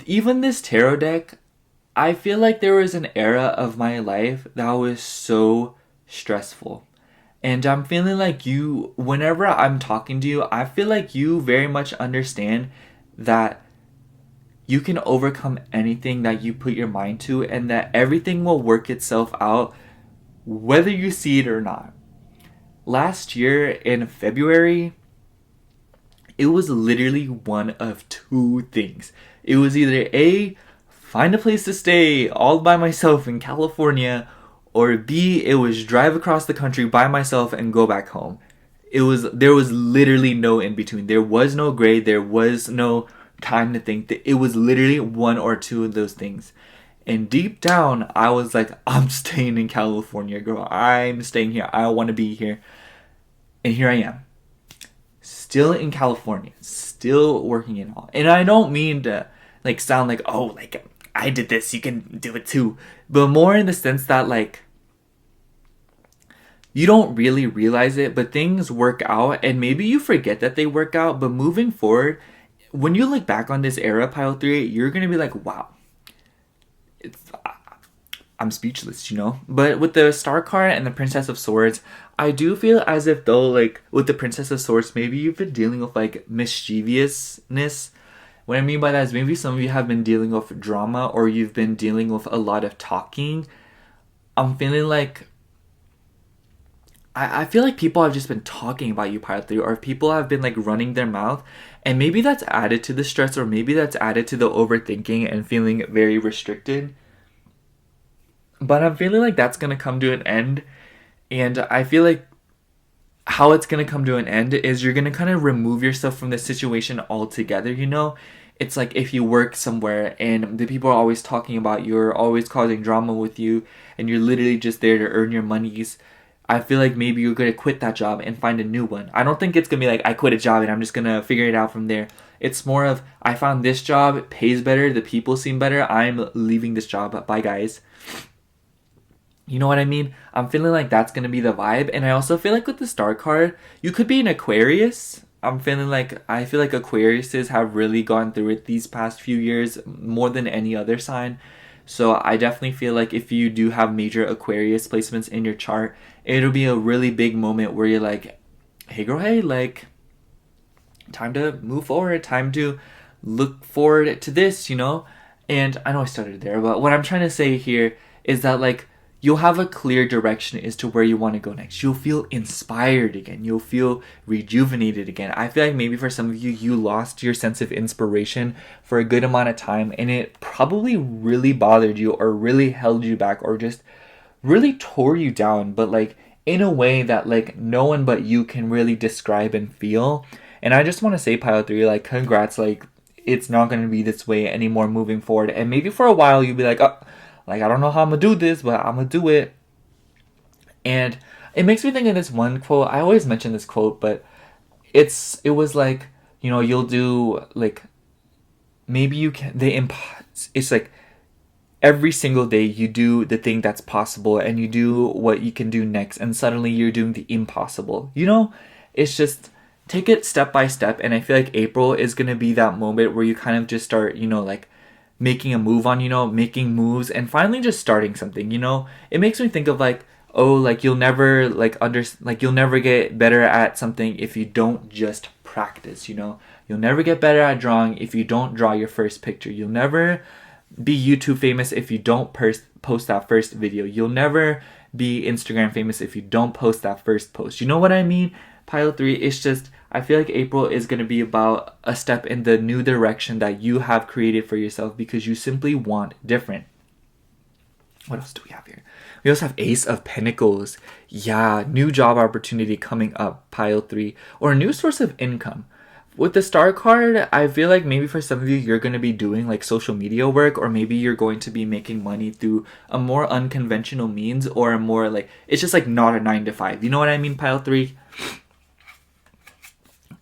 Even this tarot deck, I feel like there was an era of my life that was so stressful. And I'm feeling like you, whenever I'm talking to you, I feel like you very much understand that you can overcome anything that you put your mind to, and that everything will work itself out whether you see it or not. Last year in February, it was literally one of two things. It was either A, find a place to stay all by myself in California, or B, it was drive across the country by myself and go back home. There was literally no in between. There was no gray. There was no time to think. It was literally one or two of those things. And deep down, I was like, I'm staying in California, girl. I'm staying here. I want to be here. And here I am. Still in California. Still working it all. And I don't mean to like sound like, oh, like I did this, you can do it too. But more in the sense that like you don't really realize it, but things work out, and maybe you forget that they work out, but moving forward, when you look back on this era, Pile 3, you're gonna be like, wow, it's I'm speechless, you know? But with the Star card and the Princess of Swords, I do feel as if though, like, with the Princess of Swords, maybe you've been dealing with, like, mischievousness. What I mean by that is maybe some of you have been dealing with drama, or you've been dealing with a lot of talking. I'm feeling like I feel like people have just been talking about you, Pilot 3, or people have been like running their mouth, and maybe that's added to the stress, or maybe that's added to the overthinking and feeling very restricted. But I'm feeling like that's gonna come to an end, and I feel like how it's gonna come to an end is you're gonna kind of remove yourself from the situation altogether, you know? It's like if you work somewhere and the people are always talking about you, or always causing drama with you, and you're literally just there to earn your monies. I feel like maybe you're gonna quit that job and find a new one. I don't think it's gonna be like I quit a job and I'm just gonna figure it out from there. It's more of I found this job, it pays better, the people seem better, I'm leaving this job. Bye guys. You know what I mean? I'm feeling like that's gonna be the vibe. And I also feel like with the Star card, you could be an Aquarius. I'm feeling like I feel like Aquariuses have really gone through it these past few years more than any other sign. So I definitely feel like if you do have major Aquarius placements in your chart, it'll be a really big moment where you're like, hey girl, hey, like, time to move forward, time to look forward to this, you know? And I know I started there, but what I'm trying to say here is that like you'll have a clear direction as to where you want to go next. You'll feel inspired again. You'll feel rejuvenated again. I feel like maybe for some of you, you lost your sense of inspiration for a good amount of time, and it probably really bothered you or really held you back or just really tore you down, but like in a way that like no one but you can really describe and feel. And I just want to say, Pile 3, like congrats, like it's not going to be this way anymore moving forward. And maybe for a while you'll be like, oh, like, I don't know how I'm gonna do this, but I'm gonna do it. And it makes me think of this one quote. I always mention this quote, but it was like, you know, you'll do like maybe you can it's like every single day you do the thing that's possible and you do what you can do next, and suddenly you're doing the impossible. You know, it's just take it step by step. And I feel like April is gonna be that moment where you kind of just start, you know, like making a move on, you know, making moves and finally just starting something, you know. It makes me think of like, oh, like you'll never you'll never get better at something if you don't just practice, you know. You'll never get better at drawing if you don't draw your first picture. You'll never be YouTube famous if you don't post that first video. You'll never be Instagram famous if you don't post that first post. You know what I mean? Pile 3, it's just I feel like April is going to be about a step in the new direction that you have created for yourself because you simply want different. What else do we have here? We also have Ace of Pentacles. Yeah, new job opportunity coming up, Pile 3, or a new source of income. With the Star card, I feel like maybe for some of you, you're going to be doing like social media work, or maybe you're going to be making money through a more unconventional means, or a more like, it's just like not a 9 to 5. You know what I mean, Pile 3?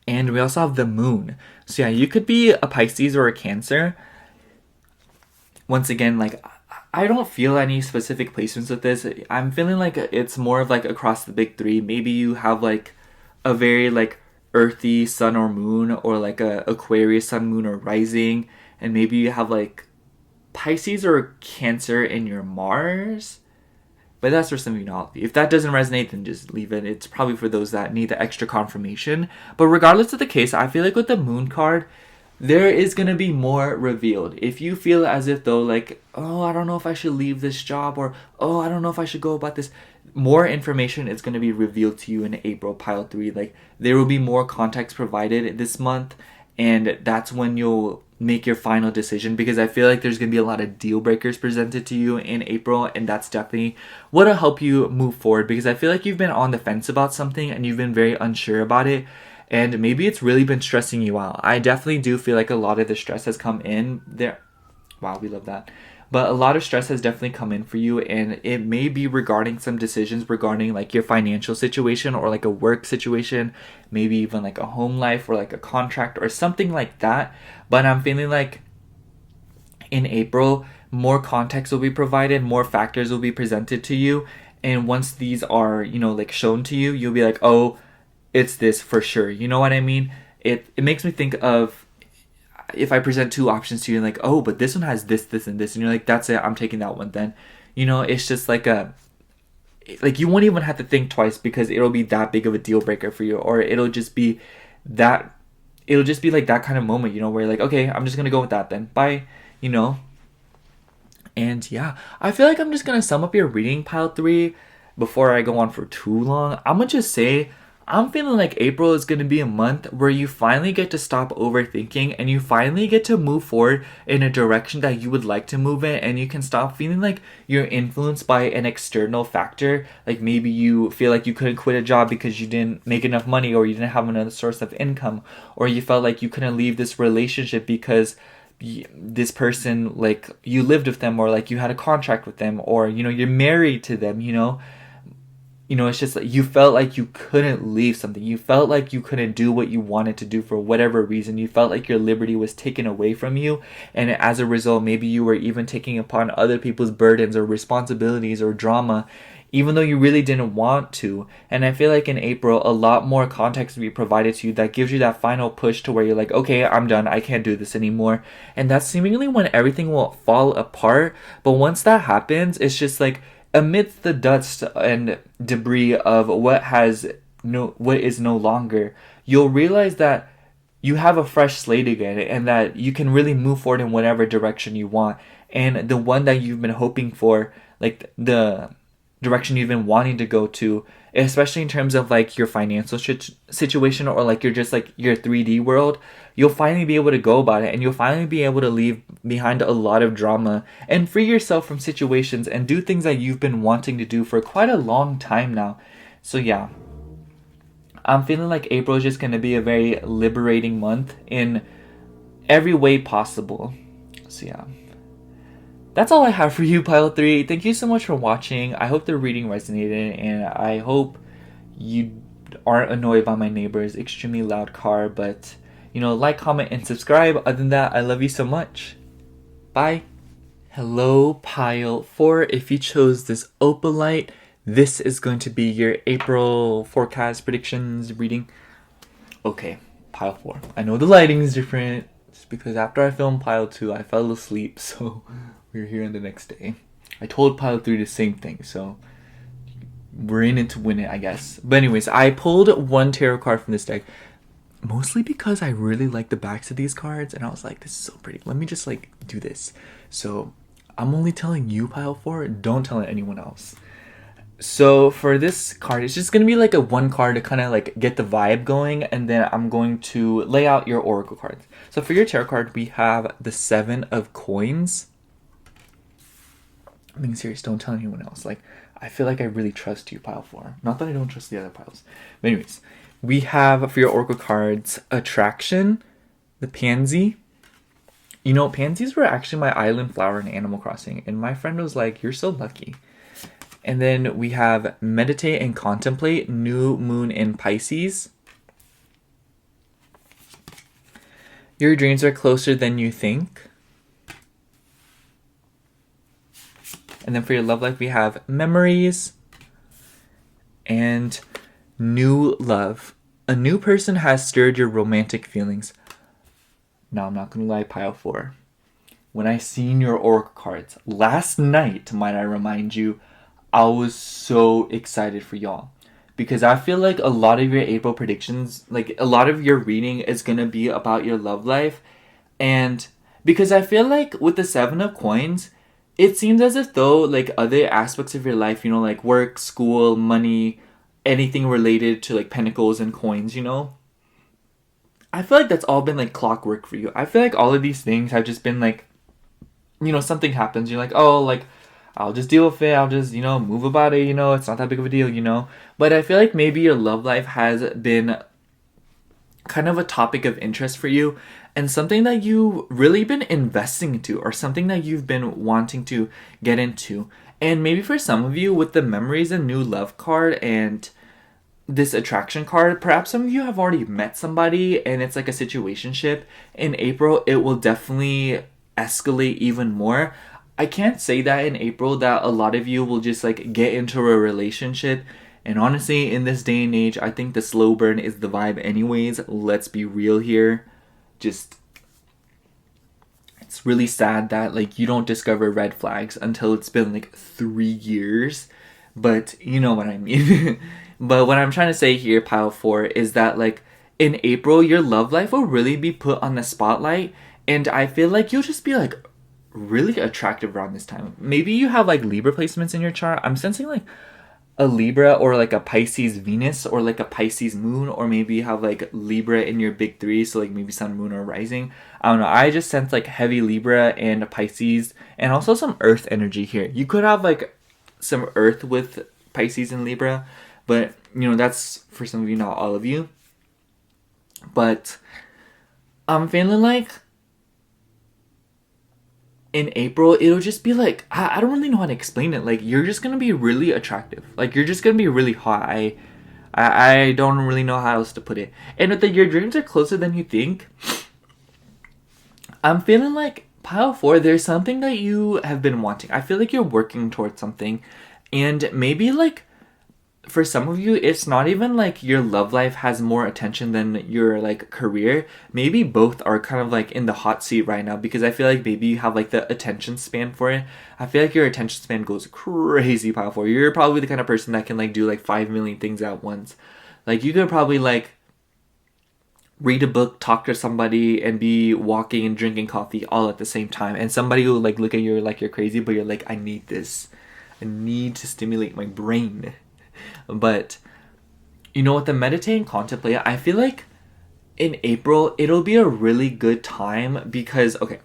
And we also have the Moon. So yeah, you could be a Pisces or a Cancer. Once again, like, I don't feel any specific placements with this. I'm feeling like it's more of like across the big three. Maybe you have like a very like earthy sun or moon, or like a Aquarius sun, moon, or rising. And maybe you have like Pisces or Cancer in your Mars. But that's for some of you not. If that doesn't resonate, then just leave it. It's probably for those that need the extra confirmation. But regardless of the case, I feel like with the Moon card, there is going to be more revealed. If you feel as if though like, oh, I don't know if I should leave this job, or oh, I don't know if I should go about this, more information is going to be revealed to you in April, Pile 3. Like there will be more context provided this month, and that's when you'll make your final decision, because I feel like there's going to be a lot of deal breakers presented to you in April, and that's definitely what'll help you move forward, because I feel like you've been on the fence about something and you've been very unsure about it, and maybe it's really been stressing you out. I definitely do feel like a lot of the stress has come in there. Wow, we love that. But a lot of stress has definitely come in for you, and it may be regarding some decisions regarding like your financial situation or like a work situation, maybe even like a home life or like a contract or something like that. But I'm feeling like in April, more context will be provided, more factors will be presented to you. And once these are, like shown to you, you'll be like, oh, it's this for sure. You know what I mean? It makes me think of if I present two options to you and like, oh, but this one has this, this, and this, and you're like, that's it, I'm taking that one then. It's just like you won't even have to think twice, because it'll be that big of a deal breaker for you, or it'll just be like that kind of moment, where you're like, okay, I'm just gonna go with that then. Bye, And yeah, I feel like I'm just gonna sum up your reading, pile 3, before I go on for too long. I'm gonna just say I'm feeling like April is gonna be a month where you finally get to stop overthinking and you finally get to move forward in a direction that you would like to move in, and you can stop feeling like you're influenced by an external factor. Like maybe you feel like you couldn't quit a job because you didn't make enough money, or you didn't have another source of income, or you felt like you couldn't leave this relationship because this person, like you lived with them, or like you had a contract with them, or you're married to them. It's just like you felt like you couldn't leave something. You felt like you couldn't do what you wanted to do for whatever reason. You felt like your liberty was taken away from you, and as a result, maybe you were even taking upon other people's burdens or responsibilities or drama, even though you really didn't want to. And I feel like in April, a lot more context will be provided to you that gives you that final push to where you're like, okay, I'm done. I can't do this anymore. And that's seemingly when everything will fall apart. But once that happens, it's just like amidst the dust and debris of what is no longer, you'll realize that you have a fresh slate again, and that you can really move forward in whatever direction you want. And the one that you've been hoping for, like the direction you've been wanting to go to, especially in terms of like your financial situation, or like your 3D world, you'll finally be able to go about it, and you'll finally be able to leave behind a lot of drama and free yourself from situations and do things that you've been wanting to do for quite a long time now. So yeah, I'm feeling like April is just going to be a very liberating month in every way possible. So yeah, that's all I have for you, Pile 3. Thank you so much for watching. I hope the reading resonated, and I hope you aren't annoyed by my neighbor's extremely loud car. But, like, comment, and subscribe. Other than that, I love you so much. Bye. Hello, Pile 4. If you chose this opalite, this is going to be your April forecast predictions reading. Okay, Pile 4. I know the lighting is different. It's because after I filmed Pile 2, I fell asleep, so we're here on the next day. I told Pile 3 the same thing, so we're in it to win it, I guess. But anyways, I pulled one tarot card from this deck, mostly because I really like the backs of these cards, and I was like, this is so pretty. Let me just like do this. So I'm only telling you, Pile 4, don't tell anyone else. So for this card, it's just going to be like a one card to kind of like get the vibe going, and then I'm going to lay out your oracle cards. So for your tarot card, we have the 7 of Coins. I'm being serious, don't tell anyone else. Like, I feel like I really trust you, Pile 4. Not that I don't trust the other piles. But anyways, we have for your oracle cards, Attraction, the Pansy. Pansies were actually my island flower in Animal Crossing, and my friend was like, you're so lucky. And then we have Meditate and Contemplate, New Moon in Pisces. Your dreams are closer than you think. And then for your love life, we have Memories and New Love. A new person has stirred your romantic feelings. Now, I'm not going to lie, Pile 4. When I seen your oracle cards last night, might I remind you, I was so excited for y'all. Because I feel like a lot of your April predictions, like a lot of your reading is going to be about your love life. And because I feel like with the 7 of Coins, it seems as if though like other aspects of your life, like work, school, money, anything related to like pentacles and coins, I feel like that's all been like clockwork for you. I feel like all of these things have just been like, something happens, you're like, oh, like, I'll just deal with it, I'll just, move about it, it's not that big of a deal. But I feel like maybe your love life has been kind of a topic of interest for you and something that you've really been investing into or something that you've been wanting to get into. And maybe for some of you, with the memories and new love card and this attraction card, perhaps some of you have already met somebody and it's like a situationship. In April, it will definitely escalate even more. I can't say that in April that a lot of you will just like get into a relationship. And honestly, in this day and age, I think the slow burn is the vibe anyways. Let's be real here. Just, it's really sad that like you don't discover red flags until it's been like 3 years. But you know what I mean. But what I'm trying to say here, pile 4, is that like in April, your love life will really be put on the spotlight. And I feel like you'll just be like really attractive around this time. Maybe you have like Libra placements in your chart. I'm sensing like a Libra or like a Pisces Venus or like a Pisces moon, or maybe you have like Libra in your big 3, so like maybe sun, moon, or rising. I don't know. I just sense like heavy Libra and a Pisces and also some earth energy here. You could have like some earth with Pisces and Libra, but that's for some of you, not all of you. But I'm feeling like in April, it'll just be like, I don't really know how to explain it. Like, you're just gonna be really attractive. Like, you're just gonna be really hot. I don't really know how else to put it. And that your dreams are closer than you think. I'm feeling like pile 4, there's something that you have been wanting. I feel like you're working towards something. And maybe like, for some of you, it's not even like your love life has more attention than your like career. Maybe both are kind of like in the hot seat right now, because I feel like maybe you have like the attention span for it. I feel like your attention span goes crazy powerful. You're probably the kind of person that can like do like 5 million things at once. Like you could probably like read a book, talk to somebody, and be walking and drinking coffee all at the same time. And somebody will like look at you like you're crazy, but you're like, I need this. I need to stimulate my brain. But with the meditate and contemplate, I feel like in April it'll be a really good time because, okay,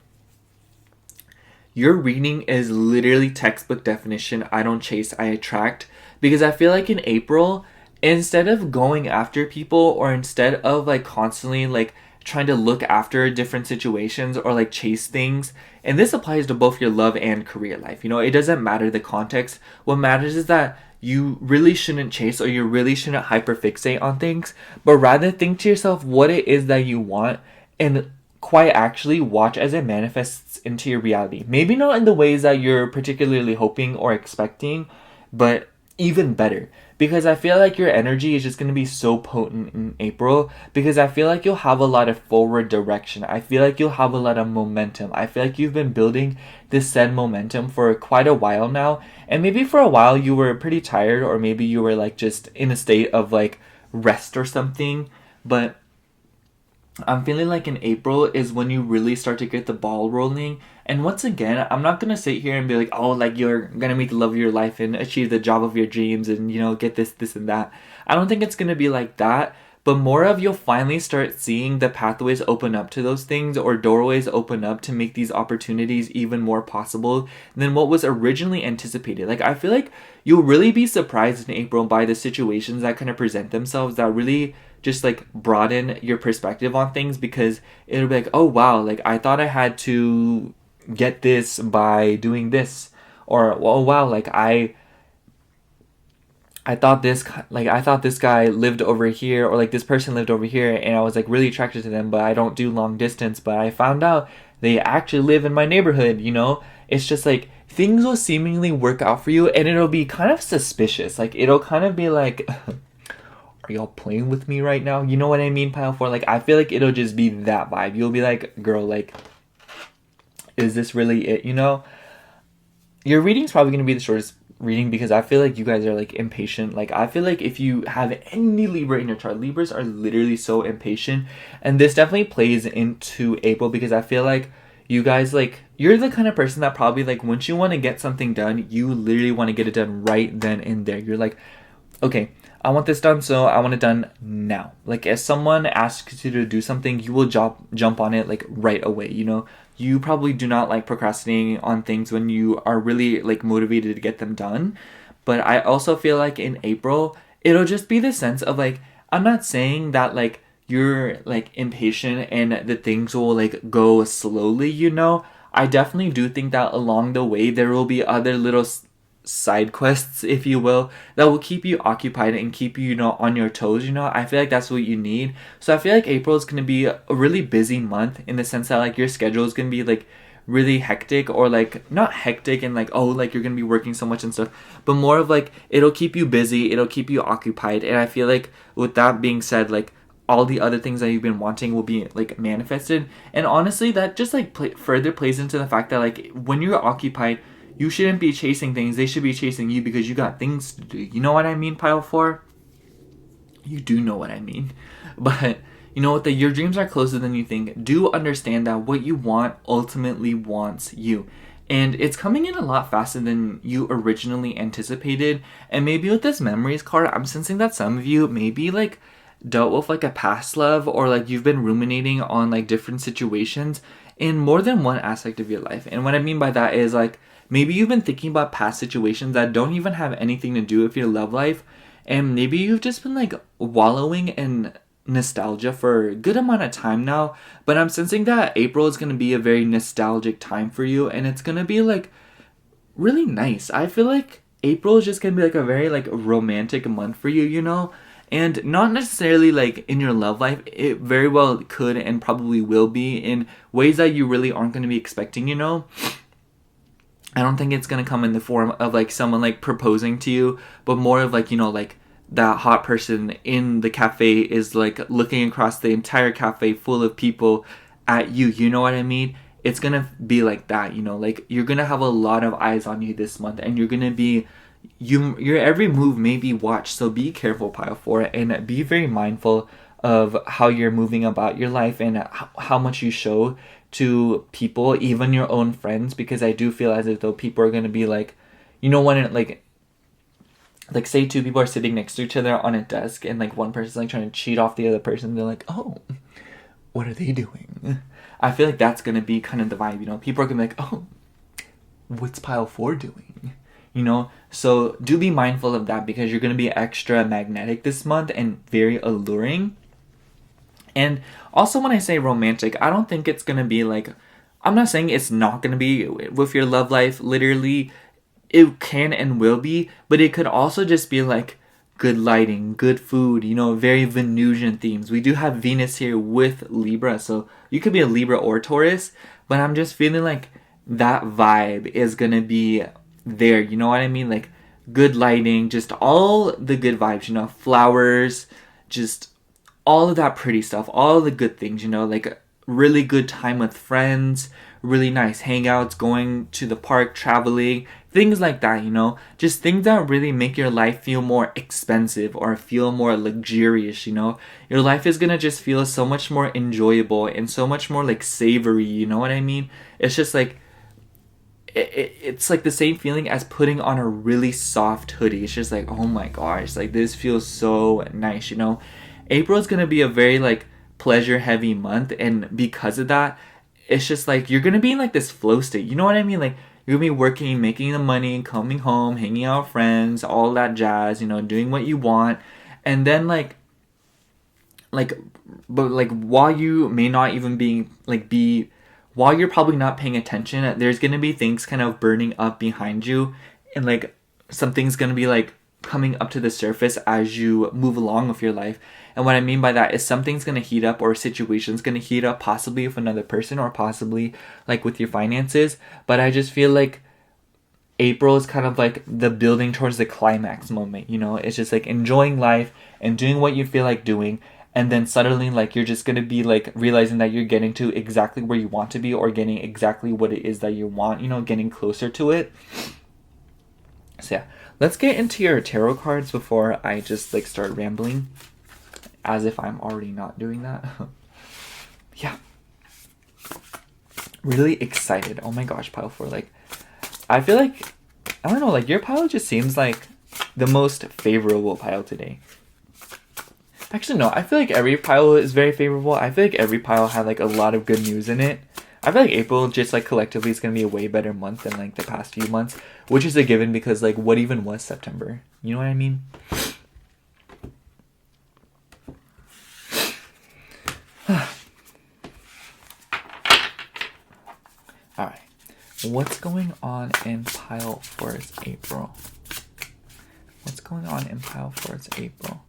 your reading is literally textbook definition. I don't chase, I attract. Because I feel like in April, instead of going after people or instead of like constantly like trying to look after different situations or like chase things, and this applies to both your love and career life, it doesn't matter the context. What matters is that you really shouldn't chase or you really shouldn't hyperfixate on things, but rather think to yourself what it is that you want and quite actually watch as it manifests into your reality. Maybe not in the ways that you're particularly hoping or expecting, but even better. Because I feel like your energy is just going to be so potent in April, because I feel like you'll have a lot of forward direction. I feel like you'll have a lot of momentum. I feel like you've been building this said momentum for quite a while now. And maybe for a while you were pretty tired, or maybe you were like just in a state of like rest or something. But I'm feeling like in April is when you really start to get the ball rolling. And once again, I'm not going to sit here and be like, oh, like you're going to meet the love of your life and achieve the job of your dreams and, get this, and that. I don't think it's going to be like that. But more of you'll finally start seeing the pathways open up to those things, or doorways open up to make these opportunities even more possible than what was originally anticipated. Like, I feel like you'll really be surprised in April by the situations that kind of present themselves that really just like broaden your perspective on things, because it'll be like, oh wow, like I thought I had to get this by doing this, or oh wow, like I thought this guy lived over here, or like this person lived over here, and I was like really attracted to them, but I don't do long distance, but I found out they actually live in my neighborhood. It's just like things will seemingly work out for you, and it'll be kind of suspicious. Like it'll kind of be like, are y'all playing with me right now? You know what I mean, pile 4? Like I feel like it'll just be that vibe. You'll be like, girl, like, is this really it? Your reading's probably going to be the shortest reading, because I feel like you guys are like impatient. Like I feel like if you have any Libra in your chart, Libras are literally so impatient, and this definitely plays into April, because I feel like you guys, like, you're the kind of person that probably like once you want to get something done, you literally want to get it done right then and there. You're like, okay, I want this done, so I want it done now. Like, if someone asks you to do something, you will jump on it, like, right away, you know? You probably do not like procrastinating on things when you are really, like, motivated to get them done. But I also feel like in April, it'll just be the sense of, like, I'm not saying that, like, you're, like, impatient and the things will, like, go slowly, you know? I definitely do think that along the way, there will be other little side quests, if you will, that will keep you occupied and keep you, you know, on your toes, you know? I feel like that's what you need. So I feel like April is going to be a really busy month in the sense that, like, your schedule is going to be, like, really hectic, or, like, not hectic and, like, oh, like, you're going to be working so much and stuff, but more of, like, it'll keep you busy, it'll keep you occupied. And I feel like with that being said, like, all the other things that you've been wanting will be, like, manifested. And honestly, that just, like, further plays into the fact that, like, when you're occupied, you shouldn't be chasing things. They should be chasing you because you got things to do. You know what I mean, Pile 4? You do know what I mean. But you know what? Your dreams are closer than you think. Do understand that what you want ultimately wants you. And it's coming in a lot faster than you originally anticipated. And maybe with this memories card, I'm sensing that some of you maybe, like, dealt with, like, a past love, or, like, you've been ruminating on, like, different situations in more than one aspect of your life. And what I mean by that is, like, maybe you've been thinking about past situations that don't even have anything to do with your love life. And maybe you've just been, like, wallowing in nostalgia for a good amount of time now. But I'm sensing that April is going to be a very nostalgic time for you. And it's going to be, like, really nice. I feel like April is just going to be, like, a very, like, romantic month for you, you know? And not necessarily, like, in your love life. It very well could and probably will be in ways that you really aren't going to be expecting, you know? I don't think it's going to come in the form of, like, someone, like, proposing to you, but more of, like, you know, like, that hot person in the cafe is, like, looking across the entire cafe full of people at you. You know what I mean? It's going to be like that, you know? Like, you're going to have a lot of eyes on you this month, and you're going to be... your every move may be watched, so be careful, Pile 4, and be very mindful of how you're moving about your life and how much you show to people, even your own friends, because I do feel as if though people are going to be like, you know, when it, like say two people are sitting next to each other on a desk and, like, one person's, like, trying to cheat off the other person, they're like, oh, what are they doing? I feel like that's going to be kind of the vibe, you know? People are going to be like, oh, what's Pile 4 doing? You know? So do be mindful of that, because you're going to be extra magnetic this month and very alluring. And also, when I say romantic, I don't think it's going to be like... I'm not saying it's not going to be with your love life. Literally, it can and will be. But it could also just be, like, good lighting, good food, you know, very Venusian themes. We do have Venus here with Libra. So you could be a Libra or Taurus. But I'm just feeling like that vibe is going to be there. You know what I mean? Like, good lighting, just all the good vibes, you know, flowers, just... all of that pretty stuff, all the good things, you know, like really good time with friends, really nice hangouts, going to the park, traveling, things like that, you know, just things that really make your life feel more expensive or feel more luxurious, you know. Your life is gonna just feel so much more enjoyable and so much more, like, savory, you know what I mean? It's just like, it's like the same feeling as putting on a really soft hoodie. It's just like, oh my gosh, like, this feels so nice, you know. April is going to be a very, like, pleasure heavy month, and because of that, it's just like you're going to be in, like, this flow state. You know what I mean? Like, you're going to be working, making the money, coming home, hanging out with friends, all that jazz, you know, doing what you want. And then, but while you may not even while you're probably not paying attention, there's going to be things kind of burning up behind you, and, like, something's going to be, like, coming up to the surface as you move along with your life. And what I mean by that is something's going to heat up, or a situation's going to heat up, possibly with another person, or possibly, like, with your finances. But I just feel like April is kind of like the building towards the climax moment, you know? It's just, like, enjoying life and doing what you feel like doing. And then suddenly, like, you're just going to be, like, realizing that you're getting to exactly where you want to be, or getting exactly what it is that you want, you know, getting closer to it. So yeah, let's get into your tarot cards before I just, like, start rambling, as if I'm already not doing that. Yeah. Really excited. Oh my gosh, Pile 4. Like, I feel like, I don't know, like, your pile just seems like the most favorable pile today. Actually, no, I feel like every pile is very favorable. I feel like every pile had like a lot of good news in it. I feel like April just like collectively is going to be a way better month than like the past few months, which is a given because like what even was September? You know what I mean? Alright. What's going on in pile 4's April? What's going on in pile 4's April?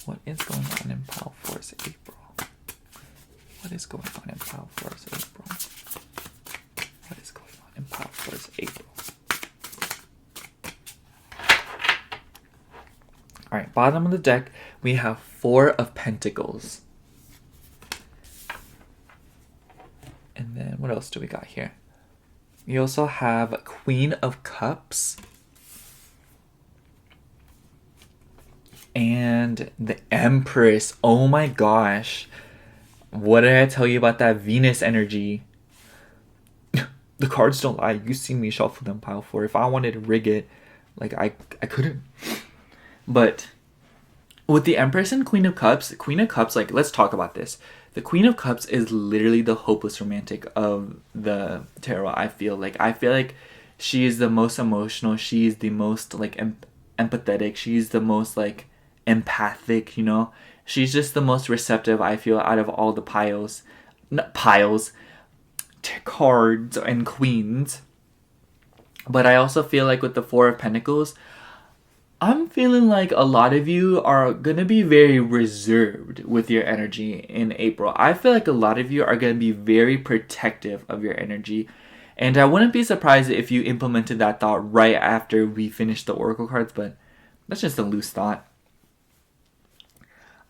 What is going on in pile 4's April? What is going on in pile 4's April? What is going on in pile 4's April? Alright, bottom of the deck, we have 4 of Pentacles. And then what else do we got here? We also have Queen of Cups. And the Empress. Oh my gosh. What did I tell you about that Venus energy? The cards don't lie. You see me shuffle them pile 4. If I wanted to rig it, like I couldn't. But with the Empress and Queen of Cups, like let's talk about this. The Queen of Cups is literally the hopeless romantic of the tarot. I feel like she is the most emotional. She is the most like empathetic. She's the most like empathic, you know. She's just the most receptive, I feel, out of all the cards and queens. But I also feel like with the 4 of Pentacles, I'm feeling like a lot of you are going to be very reserved with your energy in April. I feel like a lot of you are going to be very protective of your energy. And I wouldn't be surprised if you implemented that thought right after we finish the Oracle cards, but that's just a loose thought.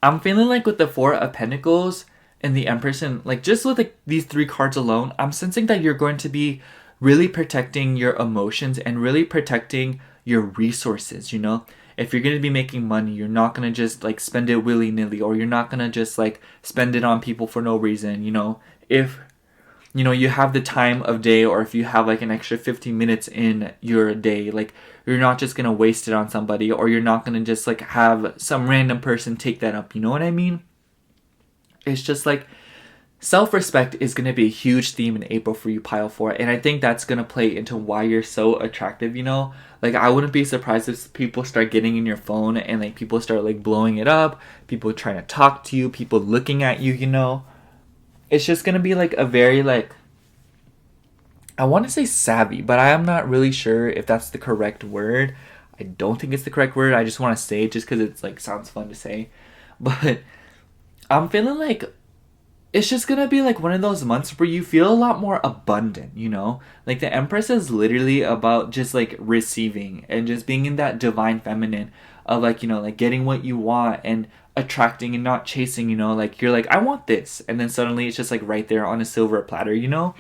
I'm feeling like with the 4 of Pentacles and the Empress, and like just with like these 3 cards alone, I'm sensing that you're going to be really protecting your emotions and really protecting your resources, you know? If you're going to be making money, you're not going to just like spend it willy-nilly, or you're not going to just like spend it on people for no reason, you know? If, you know, you have the time of day, or if you have like an extra 15 minutes in your day, like you're not just going to waste it on somebody, or you're not going to just like have some random person take that up, you know what I mean? It's just like self-respect is going to be a huge theme in April for you, pile 4, and I think that's going to play into why you're so attractive, you know? Like, I wouldn't be surprised if people start getting in your phone and, like, people start, like, blowing it up, people trying to talk to you, people looking at you, you know? It's just going to be, like, a very, like, I want to say savvy, but I am not really sure if that's the correct word. I don't think it's the correct word. I just want to say it just because it's, like, sounds fun to say. But I'm feeling like it's just gonna be like one of those months where you feel a lot more abundant, you know? Like the Empress is literally about just like receiving and just being in that divine feminine of like, you know, like getting what you want and attracting and not chasing, you know? Like you're like, I want this. And then suddenly it's just like right there on a silver platter, you know?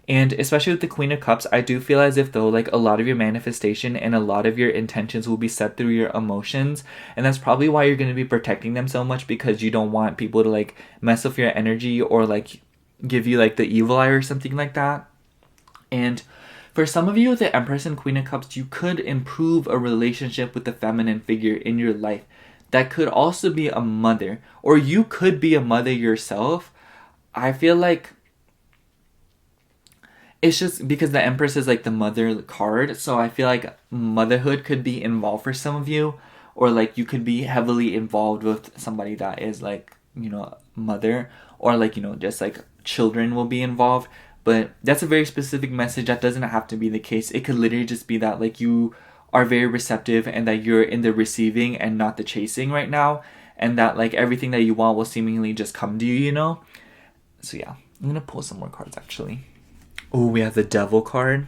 And especially with the Queen of Cups, I do feel as if though like a lot of your manifestation and a lot of your intentions will be set through your emotions. And that's probably why you're going to be protecting them so much, because you don't want people to like mess with your energy or like give you like the evil eye or something like that. And for some of you with the Empress and Queen of Cups, you could improve a relationship with the feminine figure in your life. That could also be a mother, or you could be a mother yourself. I feel like it's just because the Empress is like the mother card, so I feel like motherhood could be involved for some of you, or like you could be heavily involved with somebody that is like, you know, mother, or like, you know, just like children will be involved. But that's a very specific message. That doesn't have to be the case. It could literally just be that like you are very receptive and that you're in the receiving and not the chasing right now, and that like everything that you want will seemingly just come to you, you know? So yeah, I'm gonna pull some more cards actually. Oh, we have the Devil card.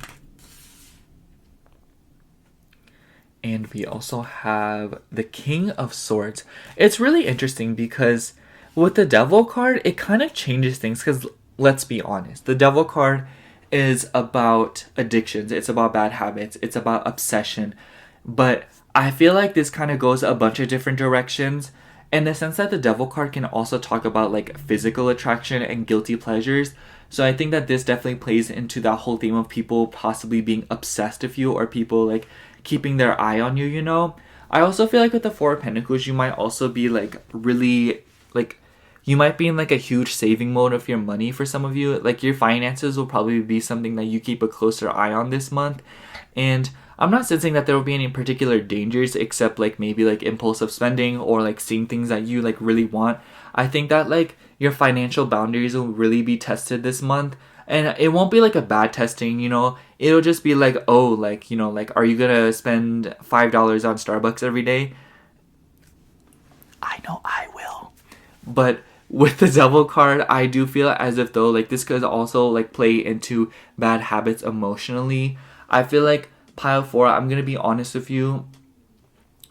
And we also have the King of Swords. It's really interesting because with the Devil card, it kind of changes things, because let's be honest, the Devil card is about addictions, it's about bad habits, it's about obsession. But I feel like this kind of goes a bunch of different directions, in the sense that the Devil card can also talk about like physical attraction and guilty pleasures. So I think that this definitely plays into that whole theme of people possibly being obsessed with you, or people like keeping their eye on you, you know? I also feel like with the Four of Pentacles, you might also be like really like you might be in like a huge saving mode of your money for some of you. Like your finances will probably be something that you keep a closer eye on this month. And I'm not sensing that there will be any particular dangers except like maybe like impulsive spending or like seeing things that you like really want. I think that like your financial boundaries will really be tested this month. And it won't be like a bad testing, you know. It'll just be like, oh, like, you know, like, are you gonna spend $5 on Starbucks every day? I know I will. But with the Devil card, I do feel as if though, like, this could also like play into bad habits emotionally. I feel like pile 4, I'm gonna be honest with you.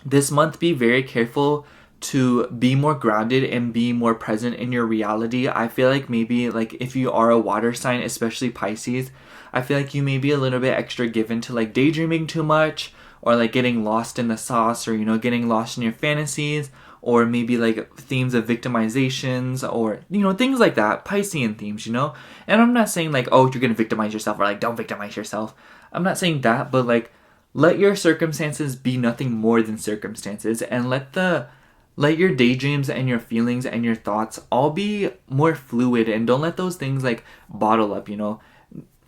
This month, be very careful to be more grounded and be more present in your reality. I feel like maybe like if you are a water sign, especially Pisces, I feel like you may be a little bit extra given to like daydreaming too much or like getting lost in the sauce or, you know, getting lost in your fantasies or maybe like themes of victimizations or, you know, things like that, Piscean themes, you know? And I'm not saying like, oh, you're gonna victimize yourself or like don't victimize yourself. I'm not saying that, but like let your circumstances be nothing more than circumstances and let your daydreams and your feelings and your thoughts all be more fluid and don't let those things like bottle up, you know.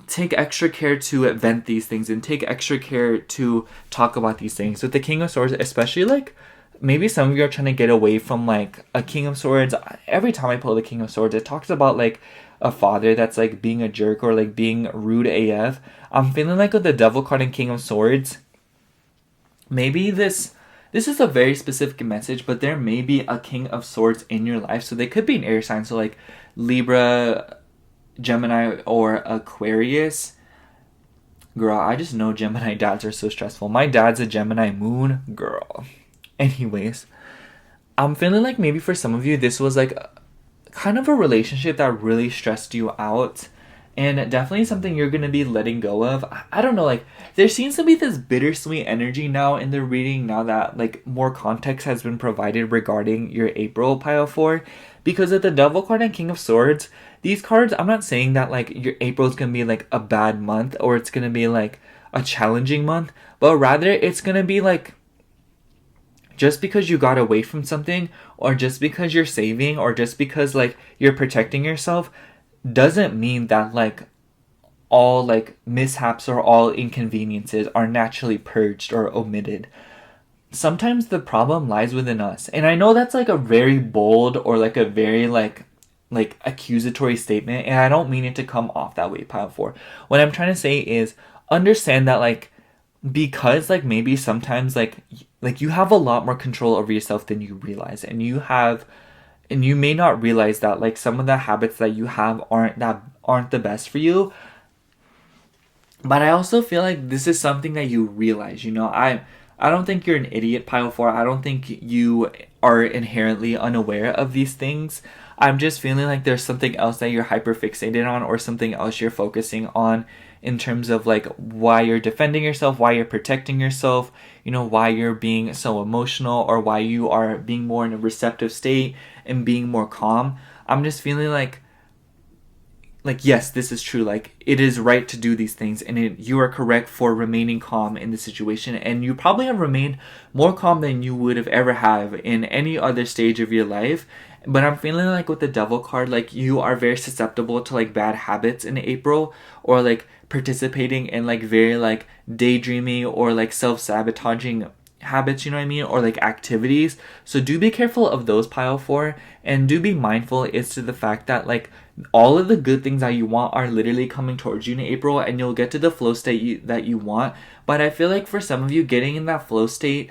Take extra care to vent these things and take extra care to talk about these things. With the King of Swords, especially like maybe some of you are trying to get away from like a King of Swords. Every time I pull the King of Swords, it talks about like a father that's like being a jerk or like being rude AF. I'm feeling like with the Devil card and King of Swords, maybe this is a very specific message, but there may be a King of Swords in your life. So they could be an air sign. So like Libra, Gemini, or Aquarius. Girl, I just know Gemini dads are so stressful. My dad's a Gemini moon. Girl. Anyways, I'm feeling like maybe for some of you, this was like kind of a relationship that really stressed you out. And definitely something you're going to be letting go of. I don't know, like, there seems to be this bittersweet energy now in the reading now that, like, more context has been provided regarding your April pile 4. Because of the Devil card and King of Swords, these cards, I'm not saying that, like, your April is going to be, like, a bad month or it's going to be, like, a challenging month. But rather, it's going to be, like, just because you got away from something or just because you're saving or just because, like, you're protecting yourself doesn't mean that like all like mishaps or all inconveniences are naturally purged or omitted. Sometimes the problem lies within us. And I know that's like a very bold or like a very like accusatory statement, and I don't mean it to come off that way, pile 4. What I'm trying to say is understand that like because like maybe sometimes like you have a lot more control over yourself than you realize, and you may not realize that like some of the habits that you have aren't the best for you. But I also feel like this is something that you realize, you know. I don't think you're an idiot, pile 4. I don't think you are inherently unaware of these things. I'm just feeling like there's something else that you're hyper fixated on or something else you're focusing on in terms of like why you're defending yourself, why you're protecting yourself, you know, why you're being so emotional or why you are being more in a receptive state and being more calm. I'm just feeling like yes, this is true. Like it is right to do these things and you are correct for remaining calm in the situation, and you probably have remained more calm than you would have ever have in any other stage of your life. But I'm feeling like with the Devil card, like you are very susceptible to like bad habits in April or like participating in like very like daydreaming or like self-sabotaging habits, you know what I mean, or like activities. So do be careful of those, pile 4, and do be mindful as to the fact that like all of the good things that you want are literally coming towards you in April, and you'll get to the flow state that you want. But I feel like for some of you, getting in that flow state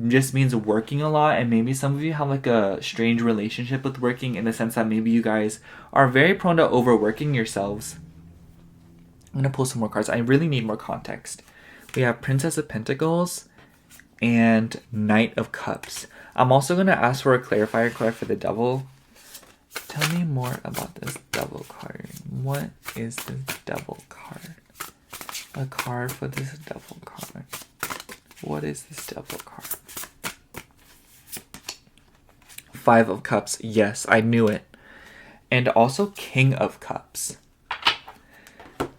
just means working a lot, and maybe some of you have like a strange relationship with working in the sense that maybe you guys are very prone to overworking yourselves. I'm gonna pull some more cards. I really need more context. We have Princess of Pentacles and Knight of Cups. I'm also gonna ask for a clarifier card for the Devil. Tell me more about this Devil card. What is this Devil card? A card for this Devil card. What is this Devil card? 5 of Cups. Yes, I knew it. And also King of Cups.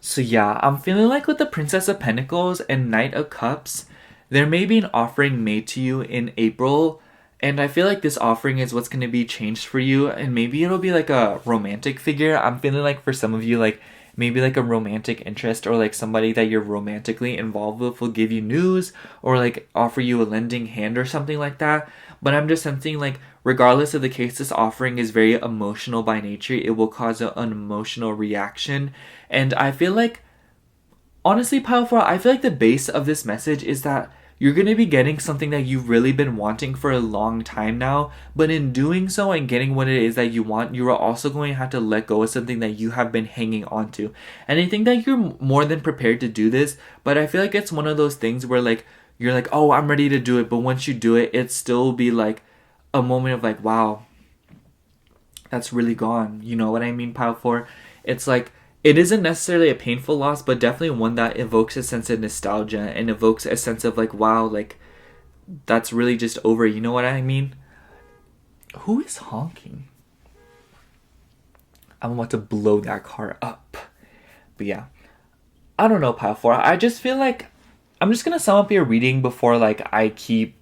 So yeah, I'm feeling like with the Princess of Pentacles and Knight of Cups, there may be an offering made to you in April, and I feel like this offering is what's going to be changed for you, and maybe it'll be like a romantic figure. I'm feeling like for some of you, like maybe like a romantic interest, or like somebody that you're romantically involved with will give you news, or like offer you a lending hand or something like that. But I'm just sensing like regardless of the case, this offering is very emotional by nature. It will cause an emotional reaction. And I feel like, honestly, Pile 4, I feel like the base of this message is that you're going to be getting something that you've really been wanting for a long time now, but in doing so and getting what it is that you want, you are also going to have to let go of something that you have been hanging on to. And I think that you're more than prepared to do this, but I feel like it's one of those things where like you're like, oh, I'm ready to do it, but once you do it, it still be like a moment of like, wow, that's really gone. You know what I mean, Pile 4? It's like, it isn't necessarily a painful loss, but definitely one that evokes a sense of nostalgia and evokes a sense of like, wow, like that's really just over. You know what I mean? Who is honking? I'm about to blow that car up. But yeah, I don't know, Pile 4. I just feel like I'm just going to sum up your reading before like I keep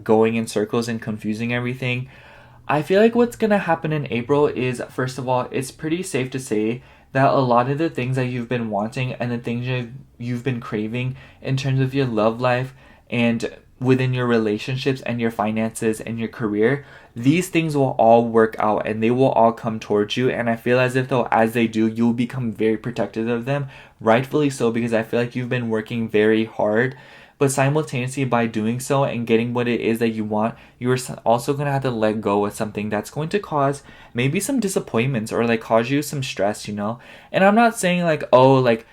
going in circles and confusing everything. I feel like what's going to happen in April is, first of all, it's pretty safe to say that a lot of the things that you've been wanting and the things you've been craving in terms of your love life and within your relationships and your finances and your career, these things will all work out and they will all come towards you. And I feel as if though, as they do, you'll become very protective of them, rightfully so, because I feel like you've been working very hard. But simultaneously, by doing so and getting what it is that you want, you're also going to have to let go of something that's going to cause maybe some disappointments or like cause you some stress, you know? And I'm not saying like, oh, like,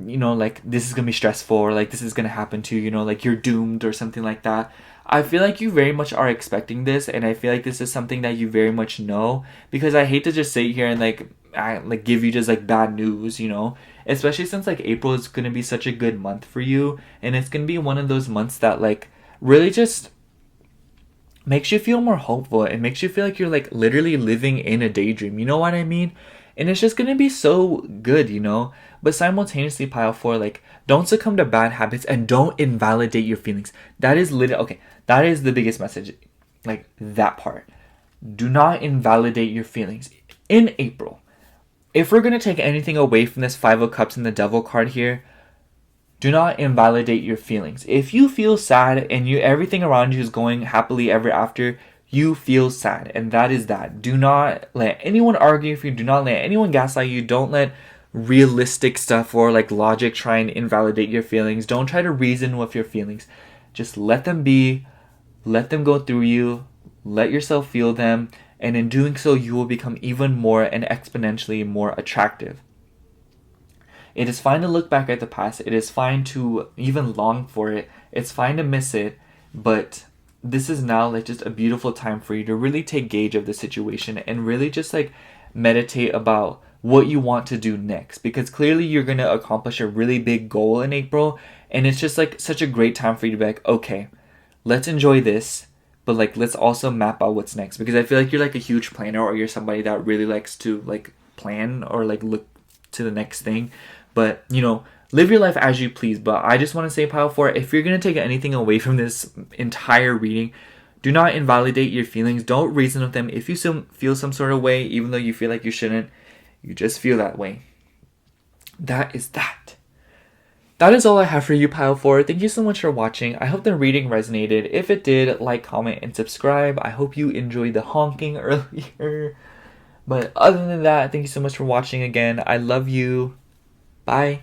you know, like this is going to be stressful or like this is going to happen to you, you know, like you're doomed or something like that. I feel like you very much are expecting this, and I feel like this is something that you very much know, because I hate to just sit here and like give you just like bad news, you know, especially since like April is going to be such a good month for you, and it's going to be one of those months that like really just makes you feel more hopeful. It makes you feel like you're like literally living in a daydream, you know what I mean? And it's just going to be so good, you know? But simultaneously, Pile 4, like, don't succumb to bad habits and don't invalidate your feelings. That is literally, okay, that is the biggest message. Like, that part. Do not invalidate your feelings. In April, if we're going to take anything away from this Five of Cups and the Devil card here, do not invalidate your feelings. If you feel sad and everything around you is going happily ever after, you feel sad, and that is that. Do not let anyone argue with you. Do not let anyone gaslight you. Don't let realistic stuff or like logic try and invalidate your feelings. Don't try to reason with your feelings. Just let them be. Let them go through you. Let yourself feel them, and in doing so, you will become even more and exponentially more attractive. It is fine to look back at the past. It is fine to even long for it. It's fine to miss it, but this is now like just a beautiful time for you to really take gauge of the situation and really just like meditate about what you want to do next, because clearly you're going to accomplish a really big goal in April, and it's just like such a great time for you to be like, okay, let's enjoy this, but like let's also map out what's next, because I feel like you're like a huge planner, or you're somebody that really likes to like plan or like look to the next thing. But you know, live your life as you please. But I just want to say, Pile 4, if you're going to take anything away from this entire reading, do not invalidate your feelings. Don't reason with them. If you feel some sort of way, even though you feel like you shouldn't, you just feel that way. That is that. That is all I have for you, Pile 4. Thank you so much for watching. I hope the reading resonated. If it did, like, comment, and subscribe. I hope you enjoyed the honking earlier. But other than that, thank you so much for watching again. I love you. Bye.